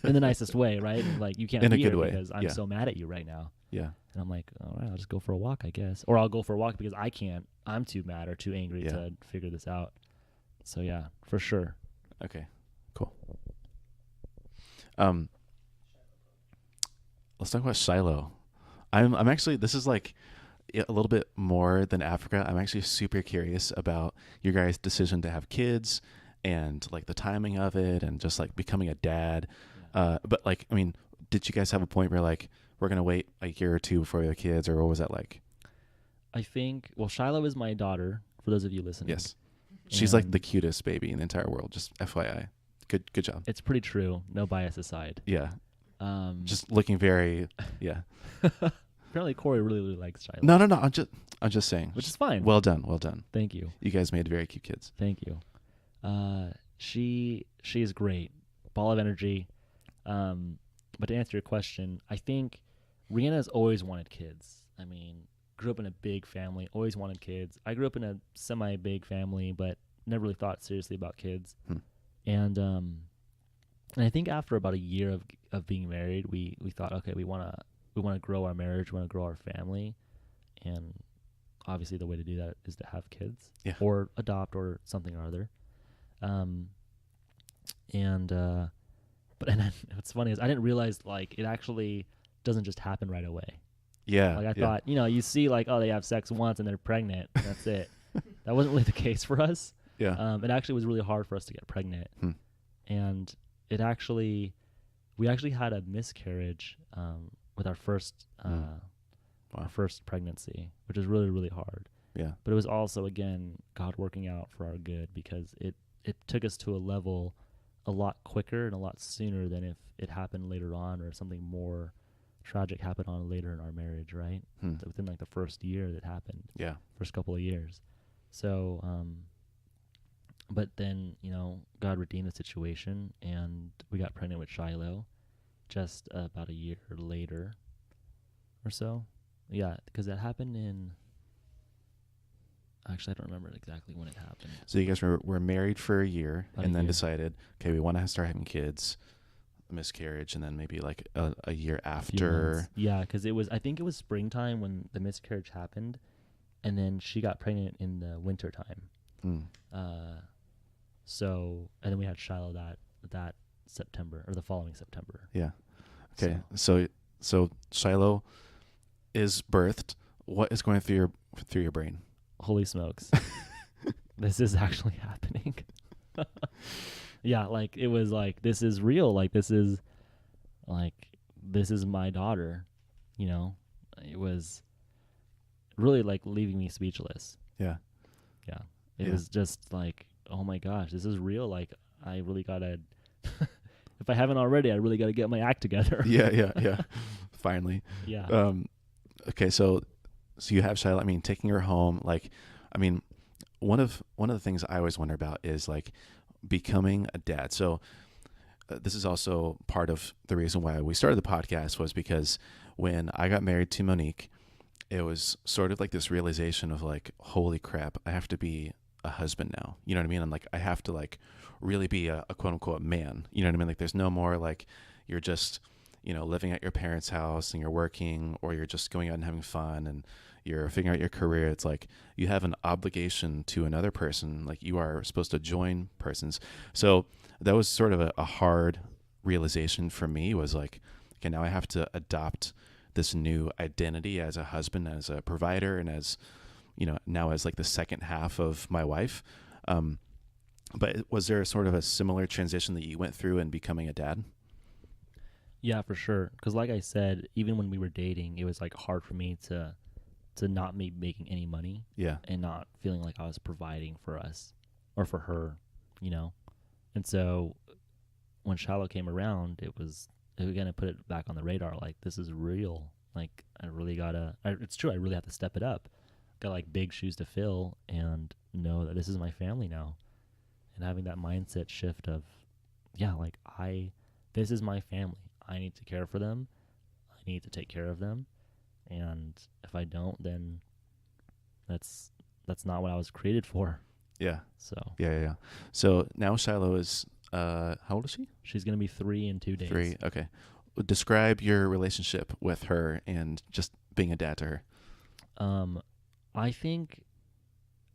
in the nicest way, right? Like, you can't be here because I'm so mad at you right now. Yeah. And I'm like, all right, I'll just go for a walk, I guess. Or I'll go for a walk because I can't. I'm too mad or too angry to figure this out. So, yeah, for sure. Okay, cool. Let's talk about Shiloh. I'm actually, this is like a little bit more than Africa. I'm actually super curious about your guys' decision to have kids and like the timing of it and just like becoming a dad. But like, I mean, did you guys have a point where like, we're going to wait a year or two before we have kids, or what was that like? I think, well, Shiloh is my daughter, for those of you listening. Yes. She's like the And cutest baby in the entire world. Just FYI. Good job. it's pretty true. No bias aside. Yeah. Um, Just looking very, yeah. apparently Corey really likes Shiloh. No. I'm just saying. Which is fine. Well done. Thank you. You guys made very cute kids. Thank you. She is great. Ball of energy. But to answer your question, I think Rihanna's always wanted kids. I mean, grew up in a big family, always wanted kids. I grew up in a semi-big family, but never really thought seriously about kids. And I think after about a year of being married, we thought, okay, we want to grow our marriage, we want to grow our family, and obviously the way to do that is to have kids, or adopt or something or other. But then what's funny is I didn't realize like it actually doesn't just happen right away. Yeah. Like I thought, you see like, oh, they have sex once and they're pregnant. And that's it. That wasn't really the case for us. Yeah. It actually was really hard for us to get pregnant. And we actually had a miscarriage with our first our first pregnancy, which is really, really hard. Yeah. But it was also, again, God working out for our good, because it took us to a level a lot quicker and a lot sooner than if it happened later on or something more tragic happened on later in our marriage, right? So within like the first year that happened. Yeah. First couple of years. So, but then, God redeemed the situation and we got pregnant with Shiloh just about a year later or so. Yeah, because that happened in... Actually, I don't remember exactly when it happened. So you guys were married for a year and then year. decided, okay, we want to start having kids, a miscarriage, and then maybe like a year Few after. months. Yeah, because I think it was springtime when the miscarriage happened, and then she got pregnant in the winter time. So, and then we had Shiloh that September, or the following September. Yeah. Okay. So Shiloh is birthed. What is going through your brain? Holy smokes. This is actually happening. Yeah, like it was like, this is real. Like this is my daughter, It was really like leaving me speechless. Yeah. Yeah. It was just like, oh my gosh, this is real. Like I really gotta if I haven't already, I really gotta get my act together. Yeah. Finally. Yeah. Okay, so you have Shiloh. I mean, taking her home. Like, I mean, one of the things I always wonder about is like becoming a dad. So this is also part of the reason why we started the podcast, was because when I got married to Monique, it was sort of like this realization of like, holy crap, I have to be a husband now. You know what I mean? And like, I have to like really be a quote unquote man. You know what I mean? Like, there's no more like you're just, living at your parents' house and you're working, or you're just going out and having fun and you're figuring out your career. It's like you have an obligation to another person. Like, you are supposed to join persons. So that was sort of a hard realization for me, was like, okay, now I have to adopt this new identity as a husband, as a provider, and as, now as like the second half of my wife. But was there sort of a similar transition that you went through in becoming a dad? Yeah, for sure. Because like I said, even when we were dating, it was like hard for me to not be making any money. Yeah. And not feeling like I was providing for us or for her, And so when Shiloh came around, it again, put it back on the radar. Like, this is real. Like, it's true. I really have to step it up. Got like big shoes to fill, and know that this is my family now. And having that mindset shift of, this is my family. I need to care for them. I need to take care of them. And if I don't, then that's not what I was created for. Yeah. So. Yeah. So now Shiloh is, how old is she? She's going to be 3 in 2 days. 3. Okay. Describe your relationship with her and just being a dad to her. I think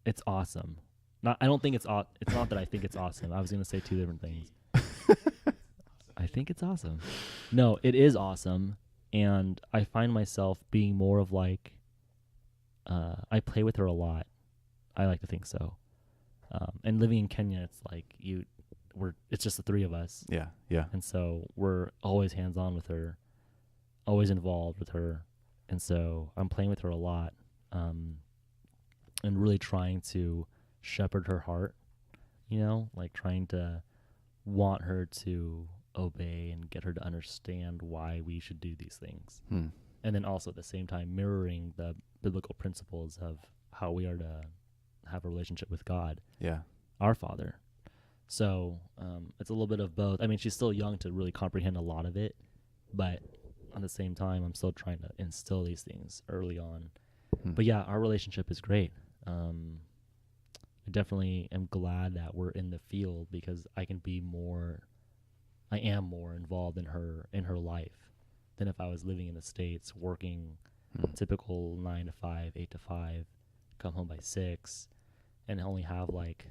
it's awesome. I don't think it's not that I think it's awesome. I was going to say 2 different things. I think it's awesome. No, it is awesome. And I find myself being more of like, I play with her a lot. I like to think so. And living in Kenya, it's like it's just the three of us. Yeah. Yeah. And so we're always hands on with her, always involved with her. And so I'm playing with her a lot, and really trying to shepherd her heart, like trying to want her to obey and get her to understand why we should do these things. And then also at the same time mirroring the biblical principles of how we are to have a relationship with God, Yeah. our Father. So it's a little bit of both. I mean, she's still young to really comprehend a lot of it, but at the same time, I'm still trying to instill these things early on. But yeah, our relationship is great. I definitely am glad that we're in the field because I am more involved in her life than if I was living in the States, working typical 9 to 5, 8 to 5, come home by 6, and only have like,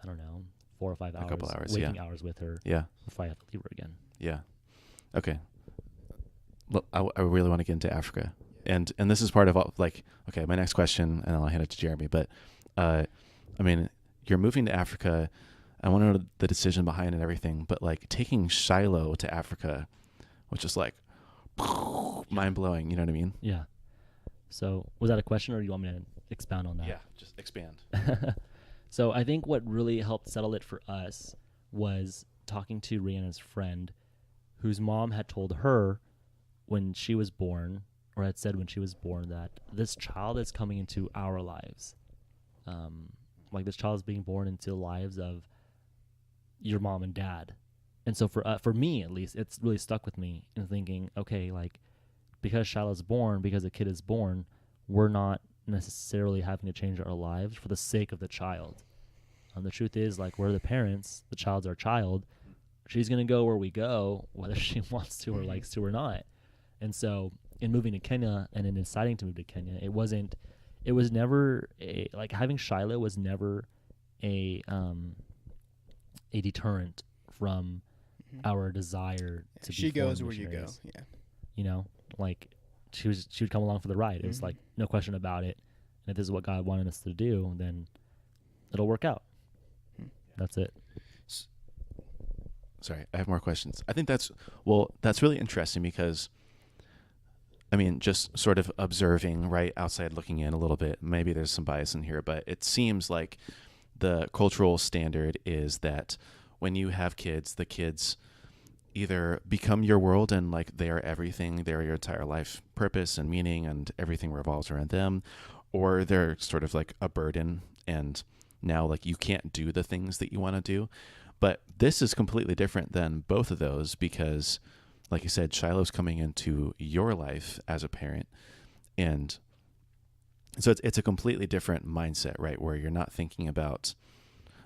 I don't know, 4 or 5 hours, A couple hours, waking hours with her Yeah. before I have to leave her again. Yeah. Okay. Well, I really want to get into Africa, and this is part of okay, my next question, and I'll hand it to Jeremy. But, I mean, you're moving to Africa. I want to know the decision behind it and everything. But like taking Shiloh to Africa, which is like mind blowing. You know what I mean? Yeah. So was that a question, or do you want me to expound on that? Yeah. Just expand. So I think what really helped settle it for us was talking to Rihanna's friend, whose mom had told her when she was born, or had said when she was born, that this child is coming into our lives. Like this child is being born into the lives of your mom and dad. And so for me, at least, it's really stuck with me in thinking, okay, like because Shiloh's born, because a kid is born, we're not necessarily having to change our lives for the sake of the child. The truth is, like, we're the parents, the child's our child. She's going to go where we go, whether she wants to or likes to or not. And so in moving to Kenya and in deciding to move to Kenya, it was never having Shiloh was never a deterrent from our desire to be She goes foreign where you go. missionaries. Yeah. Like she would come along for the ride. It was like no question about it. And if this is what God wanted us to do, then it'll work out. That's it. Sorry, I have more questions. I think that's really interesting because, I mean, just sort of observing, right, outside looking in a little bit, maybe there's some bias in here, but it seems like the cultural standard is that when you have kids, the kids either become your world and like they are everything, they're your entire life purpose and meaning and everything revolves around them, or they're sort of like a burden and now like you can't do the things that you want to do. But this is completely different than both of those because, like you said, Shiloh's coming into your life as a parent. And so it's a completely different mindset, right? Where you're not thinking about,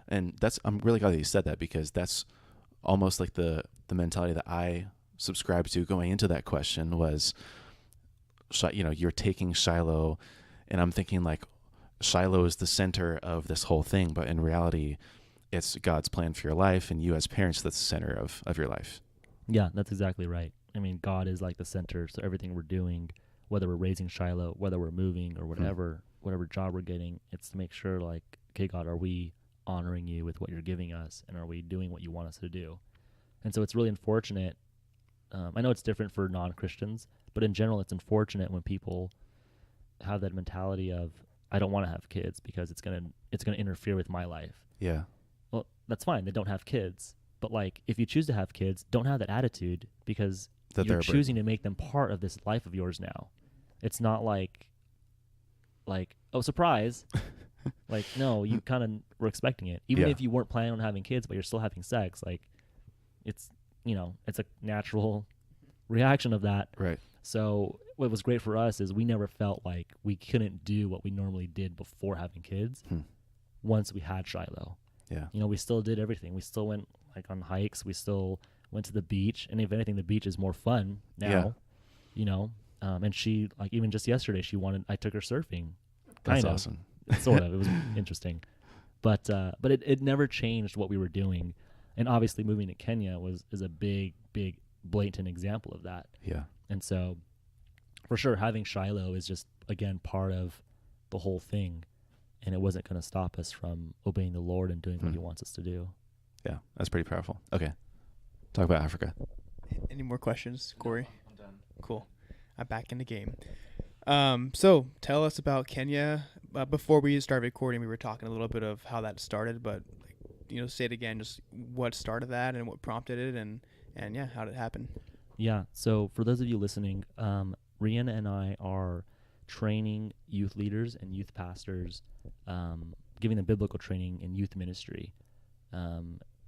and I'm really glad that you said that because that's almost like the mentality that I subscribed to going into that question was, you're taking Shiloh, and I'm thinking like Shiloh is the center of this whole thing. But in reality, it's God's plan for your life, and you as parents, that's the center of your life. Yeah, that's exactly right. I mean, God is like the center, so everything we're doing, whether we're raising Shiloh, whether we're moving or whatever job we're getting, it's to make sure like, okay, God, are we honoring you with what you're giving us, and are we doing what you want us to do? And so it's really unfortunate. I know it's different for non-Christians, but in general, it's unfortunate when people have that mentality of, I don't want to have kids because it's gonna interfere with my life. Yeah. Well, that's fine. They don't have kids. But like, if you choose to have kids, don't have that attitude because you're choosing to make them part of this life of yours now. It's not like, oh, surprise. Like, no, you kind of were expecting it. Even if you weren't planning on having kids, but you're still having sex, like, it's, it's a natural reaction of that. Right. So what was great for us is we never felt like we couldn't do what we normally did before having kids once we had Shiloh. Yeah. We still did everything. We still went like on hikes. We still went to the beach. And if anything, the beach is more fun now, and she, like, even just yesterday, I took her surfing. That's awesome. Sort of. It was interesting. But it never changed what we were doing. And obviously moving to Kenya is a big, big, blatant example of that. Yeah. And so for sure, having Shiloh is just, again, part of the whole thing. and it wasn't going to stop us from obeying the Lord and doing what He wants us to do. Yeah, that's pretty powerful. Okay, talk about Africa. Any more questions, Corey? No, I'm done. Cool. I'm back in the game. So tell us about Kenya. Before we started recording, we were talking a little bit of how that started, but say it again, just what started that and what prompted it, and yeah, how did it happen? Yeah. So for those of you listening, Rihanna and I are training youth leaders and youth pastors, giving them biblical training in youth ministry,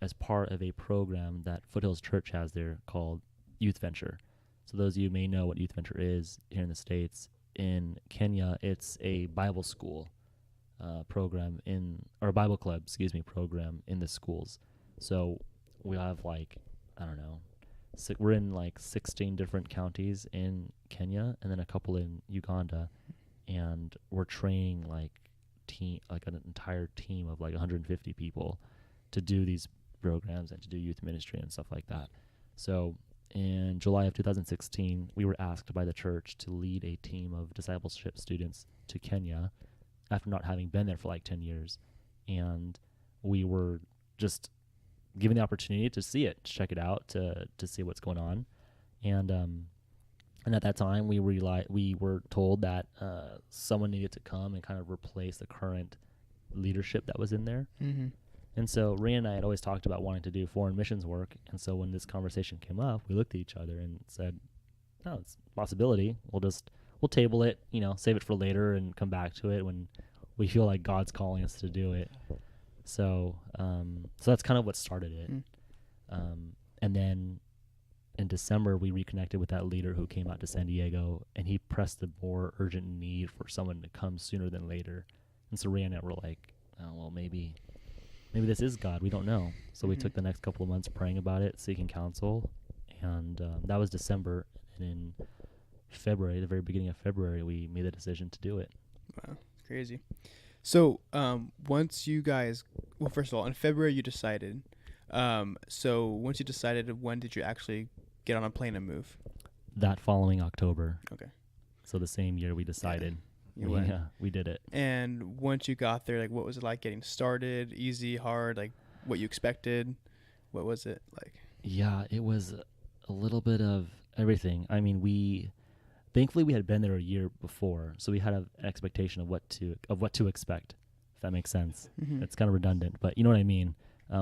as part of a program that Foothills Church has there called Youth Venture. So those of you may know what Youth Venture is here in the States. In Kenya, it's a Bible school program or Bible club, program in the schools. So we have we're in 16 different counties in Kenya and then a couple in Uganda, and we're training an entire team of 150 people to do these programs and to do youth ministry and stuff like that. So in July of 2016, we were asked by the church to lead a team of discipleship students to Kenya after not having been there for 10 years. And we were just given the opportunity to see it, to check it out, to see what's going on. And at that time, we were told that someone needed to come and kind of replace the current leadership that was in there. Mm-hmm. And so Rhea and I had always talked about wanting to do foreign missions work. And so when this conversation came up, we looked at each other and said, "Oh, it's a possibility. We'll table it, save it for later and come back to it when we feel like God's calling us to do it." So that's kind of what started it. And then in December, we reconnected with that leader who came out to San Diego, and he pressed the more urgent need for someone to come sooner than later. And so Rhea and I were like, "Oh, well, maybe this is God. We don't know." So we took the next couple of months praying about it, seeking counsel. And that was December. And in February, the very beginning of February, we made the decision to do it. Wow, crazy. So once you guys, first of all, in February you decided. So once you decided, when did you actually get on a plane and move? That following October. Okay. So the same year we decided. We did it. And once you got there, what was it like getting started? Easy, hard, what you expected? What was it like? Yeah, it was a little bit of everything. I mean, thankfully we had been there a year before, so we had an expectation of what to expect, if that makes sense. Mm-hmm. It's kind of redundant, but you know what I mean.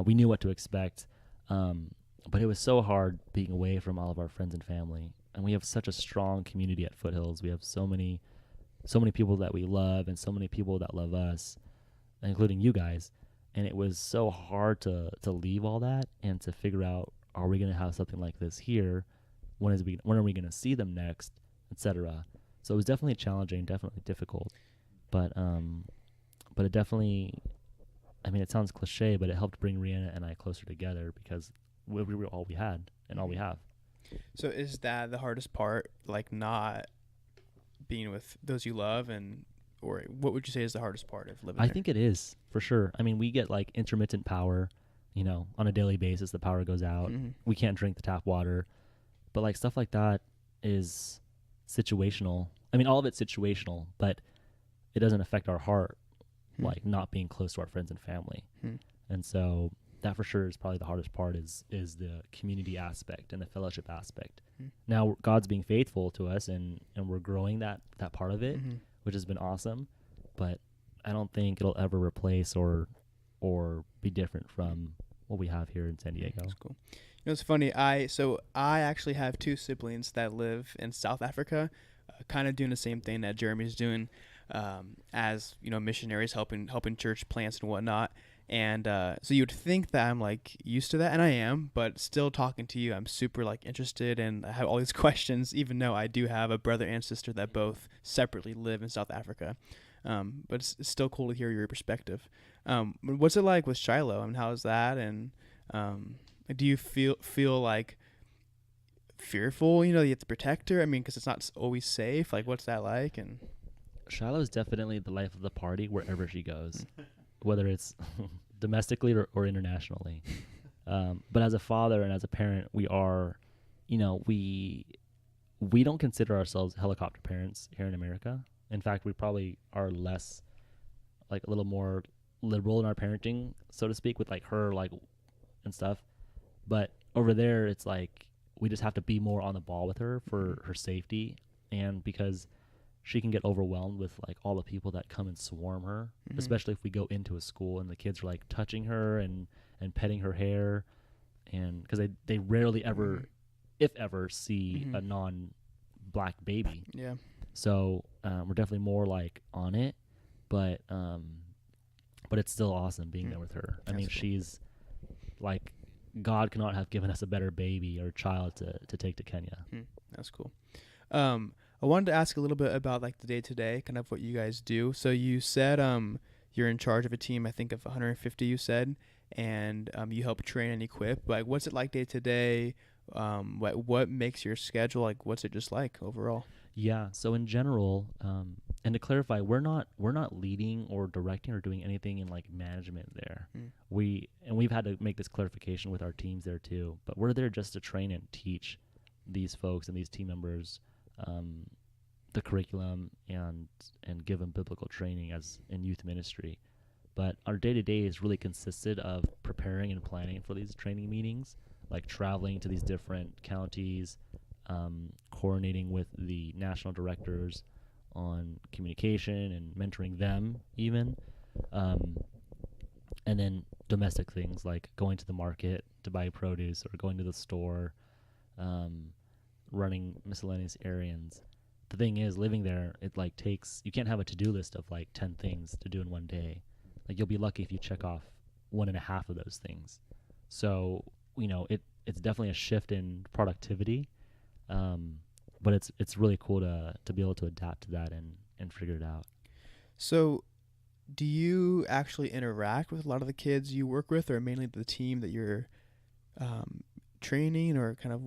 We knew what to expect, but it was so hard being away from all of our friends and family. And we have such a strong community at Foothills. We have so many people that we love and so many people that love us, including you guys. And it was so hard to leave all that and to figure out, are we going to have something like this here? When are we going to see them next, etc. So it was definitely challenging, definitely difficult, but it definitely, it sounds cliche, but it helped bring Rihanna and I closer together because we were all we had and all we have. So is that the hardest part, not being with those you love, or what would you say is the hardest part of living there? I think it is, for sure. We get intermittent power, on a daily basis. The power goes out. Mm-hmm. We can't drink the tap water, but stuff like that is situational. All of it's situational, but it doesn't affect our heart, not being close to our friends and family. And so that for sure is probably the hardest part is the community aspect and the fellowship aspect. Now God's being faithful to us and we're growing that part of it, which has been awesome, but I don't think it'll ever replace or be different from what we have here in San Diego. That's cool. It's funny. I actually have two siblings that live in South Africa, kind of doing the same thing that Jeremy's doing, as missionaries helping church plants and whatnot. And so you'd think that I'm used to that, and I am, but still talking to you, I'm super interested, and I have all these questions, even though I do have a brother and sister that both separately live in South Africa. But it's still cool to hear your perspective. What's it like with Shiloh? How is that? And do you feel fearful? You have to protect her. Because it's not always safe. What's that like? And Shiloh is definitely the life of the party wherever she goes, whether it's domestically or internationally. But as a father and as a parent, we are, we don't consider ourselves helicopter parents here in America. In fact, we probably are less like a little more liberal in our parenting, so to speak, with like her like and stuff. But over there, it's like we just have to be more on the ball with her for her safety, and because she can get overwhelmed with like all the people that come and swarm her, especially if we go into a school and the kids are like touching her and petting her hair, and because they rarely ever, if ever, see a non-black baby. Yeah. So we're definitely more like on it, but it's still awesome being there with her. I mean, cool. she's like, God cannot have given us a better baby or child to take to Kenya. That's cool. I wanted to ask a little bit about like the day to day, kind of what you guys do. So you said you're in charge of a team, I think of 150. You said, and you help train and equip. Like, what's it like day to day? What makes your schedule like? What's it just like overall? Yeah. So in general, and to clarify, we're not leading or directing or doing anything in like management there. We've had to make this clarification with our teams there too. But we're there just to train and teach these folks and these team members the curriculum and give them biblical training as in youth ministry. But our day to day is really consisted of preparing and planning for these training meetings, like traveling to these different counties, coordinating with the national directors on communication and mentoring them even, and then domestic things like going to the market to buy produce or going to the store, running miscellaneous errands. The thing is, living there, it like takes, you can't have a to-do list of like 10 things to do in one day. Like you'll be lucky if you check off 1.5 of those things. So, it's definitely a shift in productivity. But it's really cool to be able to adapt to that and figure it out. So, do you actually interact with a lot of the kids you work with, or mainly the team that you're training, or kind of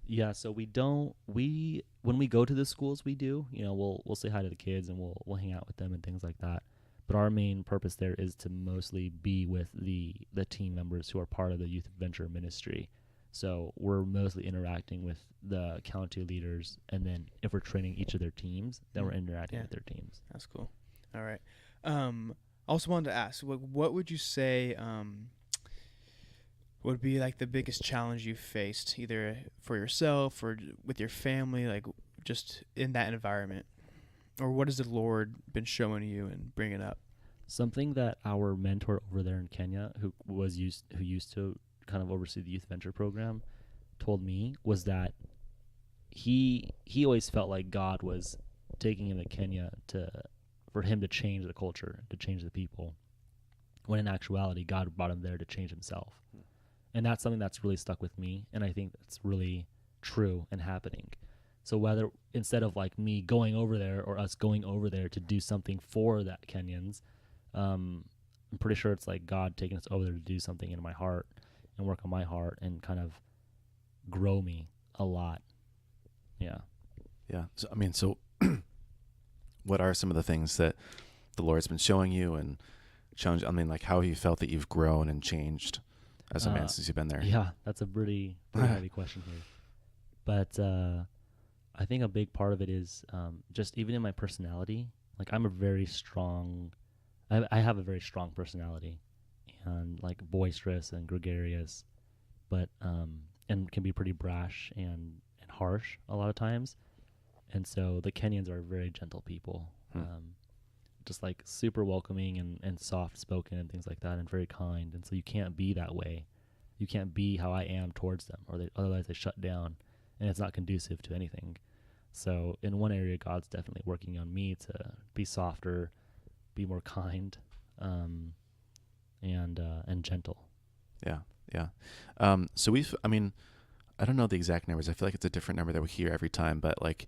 Yeah, so when we go to the schools, we do, we'll say hi to the kids and we'll hang out with them and things like that. But our main purpose there is to mostly be with the team members who are part of the Youth Adventure Ministry. So we're mostly interacting with the county leaders, and then if we're training each of their teams, then we're interacting with their teams. That's cool. All right. I also wanted to ask, what would you say would be like the biggest challenge you faced, either for yourself or with your family, like just in that environment? Or what has the Lord been showing you and bringing up? Something that our mentor over there in Kenya, who used to kind of oversee the Youth Venture program, told me was that he always felt like God was taking him to Kenya for him to change the culture, to change the people, when in actuality God brought him there to change himself. And that's something that's really stuck with me, and I think that's really true and happening. So whether instead of like me going over there or us going over there to do something for that Kenyans, I'm pretty sure it's like God taking us over there to do something in my heart and work on my heart and kind of grow me a lot. Yeah. Yeah. So what are some of the things that the Lord's been showing you and challenge? I mean, like how have you felt that you've grown and changed as a man since you've been there? Yeah, that's a pretty heavy question here. But I think a big part of it is just even in my personality. Like I'm a very strong, I have a very strong personality, and like boisterous and gregarious, but and can be pretty brash and harsh a lot of times. And so the Kenyans are very gentle people, just like super welcoming and soft spoken and things like that, and very kind. And so you can't be that way. You can't be how I am towards them, or otherwise they shut down, and it's not conducive to anything. So in one area, God's definitely working on me to be softer, be more kind, and gentle. Yeah. So I don't know the exact numbers. I feel like it's a different number that we hear every time, but like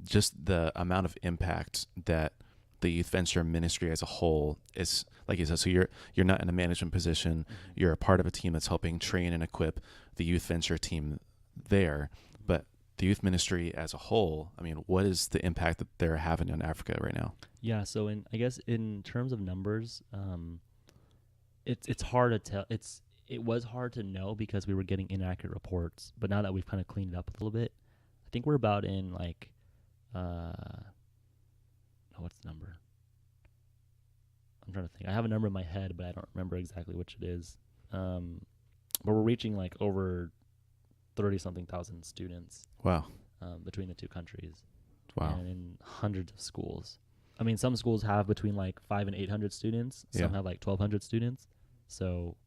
just the amount of impact that the Youth Venture Ministry as a whole is, like you said, so you're not in a management position. You're a part of a team that's helping train and equip the Youth Venture team there, but the youth ministry as a whole, I mean, what is the impact that they're having in Africa right now? Yeah, so I guess in terms of numbers, it's hard to tell. It was hard to know because we were getting inaccurate reports. But now that we've kind of cleaned it up a little bit, I think we're about in like, what's the number? I'm trying to think. I have a number in my head, but I don't remember exactly which it is. But we're reaching like over 30-something thousand students Wow. between the two countries, Wow. and in hundreds of schools. I mean, some schools have between like 500 and 800 students. Some Yeah. have like 1,200 students. So,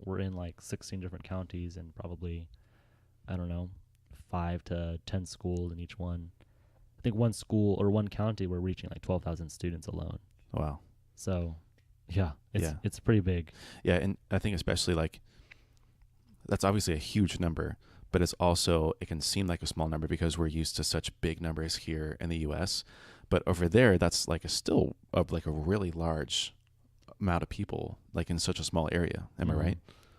we're in like 16 different counties and probably, I don't know, 5 to 10 schools in each one. I think one school or one county, we're reaching like 12,000 students alone. Wow. So, yeah, Yeah. it's pretty big. Yeah, and I think especially like that's obviously a huge number, but it's also it can seem like a small number because we're used to such big numbers here in the U.S. But over there, that's like a really large amount of people, like in such a small area. Am I right?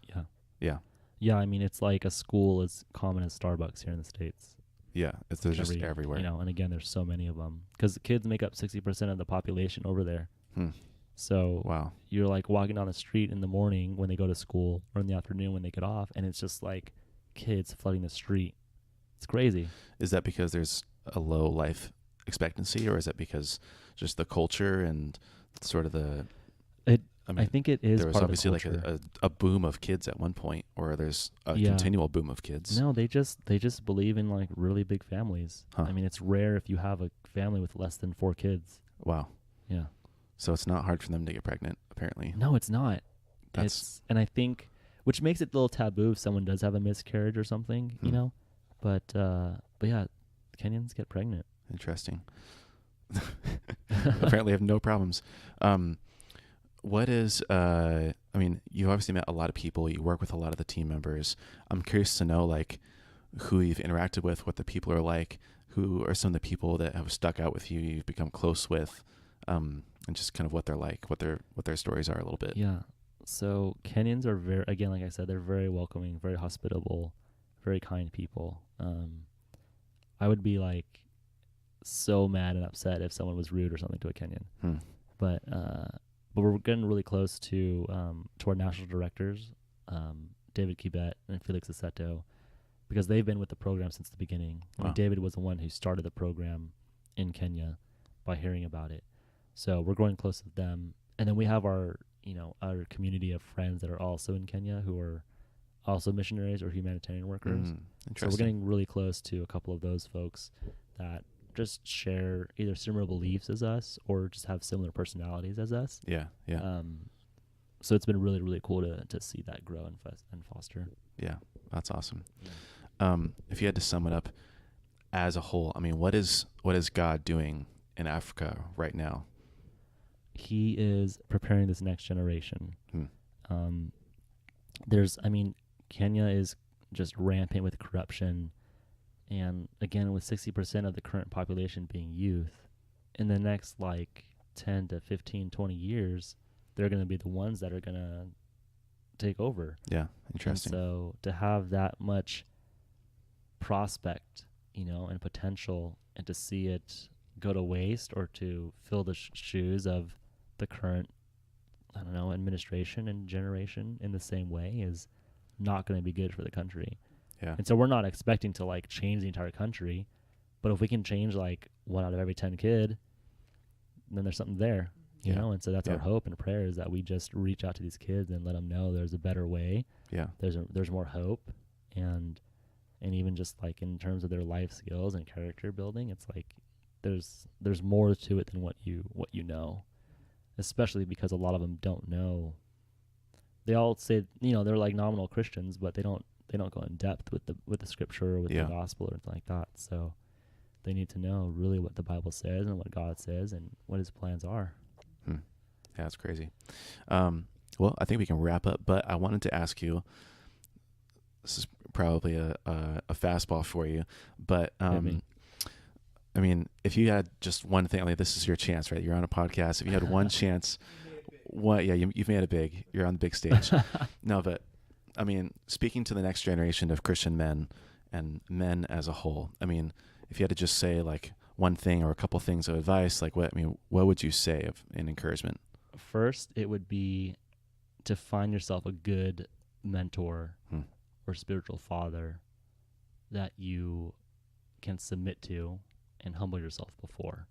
Yeah. Yeah. Yeah, I mean, it's like a school as common as Starbucks here in the States. Yeah, they're just everywhere. And again, there's so many of them because kids make up 60% of the population over there. Hmm. So Wow. you're like walking down the street in the morning when they go to school or in the afternoon when they get off, and it's just like kids flooding the street. It's crazy. Is that because there's a low life expectancy, or is it because just the culture and sort of the? I think it is there was part obviously of the like culture. a boom of kids at one point, or there's a Yeah. continual boom of kids. No, they just believe in like really big families. Huh. I mean, it's rare if you have a family with less than 4 kids. Wow. Yeah. So it's not hard for them to get pregnant, apparently. No, it's not. That's And I think, which makes it a little taboo if someone does have a miscarriage or something, you know. But yeah, Kenyans get pregnant. interesting. Apparently, have no problems. What is? I mean, you obviously met a lot of people. You work with a lot of the team members. I'm curious to know, like, who you've interacted with, what the people are like, who are some of the people that have stuck out with you, you've become close with, and just kind of what they're like, what their stories are a little bit. Yeah. So Kenyans are very, again, like I said, they're very welcoming, very hospitable, very kind people. I would be like so mad and upset if someone was rude or something to a Kenyan. But we're getting really close to our national directors, David Kibet and Felix Aceto, because they've been with the program since the beginning. I mean, David was the one who started the program in Kenya by hearing about it. So we're growing close with them. And then we have our community of friends that are also in Kenya who are also missionaries or humanitarian workers. So we're getting really close to a couple of those folks that just share either similar beliefs as us or just have similar personalities as us. Yeah. So it's been really, really cool to see that grow and foster. Yeah, that's awesome. Yeah. If you had to sum it up as a whole, I mean, what is God doing in Africa right now? He is preparing this next generation. Kenya is just rampant with corruption. And again, with 60% of the current population being youth, in the next like 10 to 15, 20 years, they're going to be the ones that are going to take over. Yeah, interesting. And so to have that much prospect, and potential, and to see it go to waste or to fill the shoes of the current, administration and generation in the same way is not going to be good for the country. Yeah. And so we're not expecting to like change the entire country, but if we can change like 1 out of every 10 kid, then there's something there, you know? And so that's our hope and prayer, is that we just reach out to these kids and let them know there's a better way. Yeah. There's more hope, and even just like in terms of their life skills and character building, it's like there's more to it than what you know, especially because a lot of them don't know. They all say, they're like nominal Christians, but they don't go in depth with the scripture or with the gospel or anything like that. So they need to know really what the Bible says and what God says and what his plans are. Yeah, that's crazy. Well, I think we can wrap up, but I wanted to ask you, this is probably a fastball for you, but I mean, if you had just one thing, like this is your chance, right? You're on a podcast. If you had one chance, you've made it big. You're on the big stage. No, but I mean, speaking to the next generation of Christian men and men as a whole, I mean, if you had to just say like one thing or a couple things of advice, like what would you say of an encouragement? First, it would be to find yourself a good mentor or spiritual father that you can submit to and humble yourself before,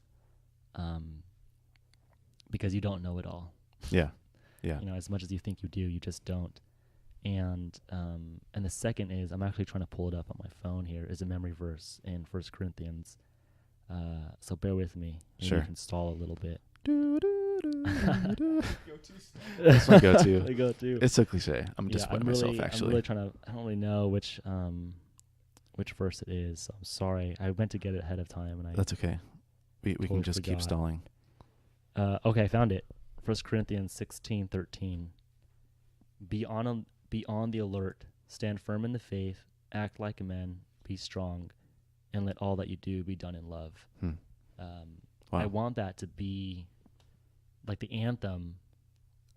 because you don't know it all. Yeah. Yeah. You know, as much as you think you do, you just don't. And the second is, I'm actually trying to pull it up on my phone here, is a memory verse in 1 Corinthians. So bear with me. Maybe Sure. you can stall a little bit. That's my go-to. My go-to. It's so cliche. I'm disappointed myself, I'm actually. really trying to. I don't really know which verse it is. So I'm sorry. I meant to get it ahead of time, and I. That's okay. We totally can just keep forgot. stalling. Okay, I found it. 1 Corinthians 16:13. Be on the alert. Stand firm in the faith. Act like a man. Be strong, and let all that you do be done in love. Wow. I want that to be like the anthem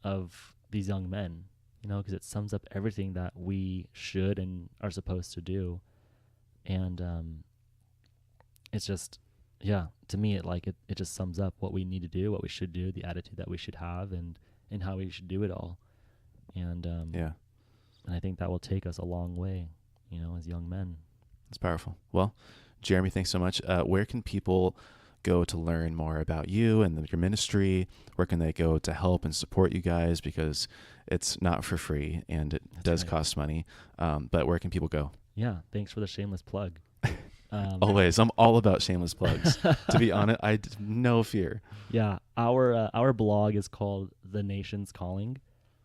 of these young men, you know, because it sums up everything that we should and are supposed to do. And it's just, yeah, to me, it just sums up what we need to do, what we should do, the attitude that we should have, and how we should do it all. And Yeah. and I think that will take us a long way, you know, as young men. It's powerful. Well, Jeremy, thanks so much. Where can people go to learn more about you and your ministry? Where can they go to help and support you guys? Because it's not for free and it does right. cost money. But where can people go? Yeah, thanks for the shameless plug. Always. I'm all about shameless plugs. To be honest, no fear. Yeah, our blog is called The Nation's Calling.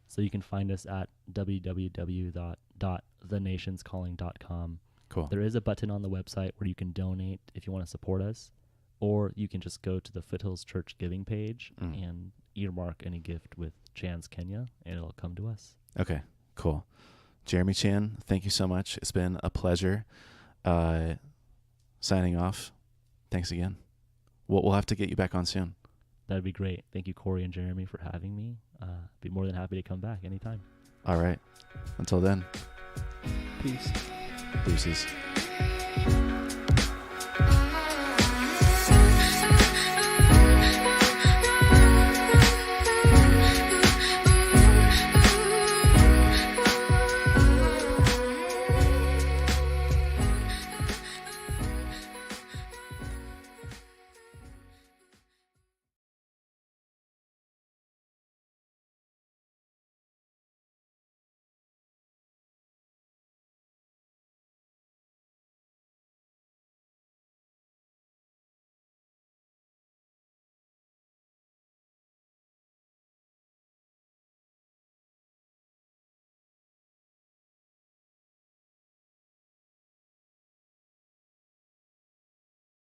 So you can find us at www.thenationscalling.com. Cool. There is a button on the website where you can donate if you want to support us, or you can just go to the Foothills Church giving page and earmark any gift with Chan's Kenya, and it'll come to us. Okay, cool. Jeremy Chan, thank you so much. It's been a pleasure. Signing off. Thanks again. We'll have to get you back on soon. That'd be great. Thank you, Corey and Jeremy, for having me. Be more than happy to come back anytime. All right. Until then. Peace. Deuces.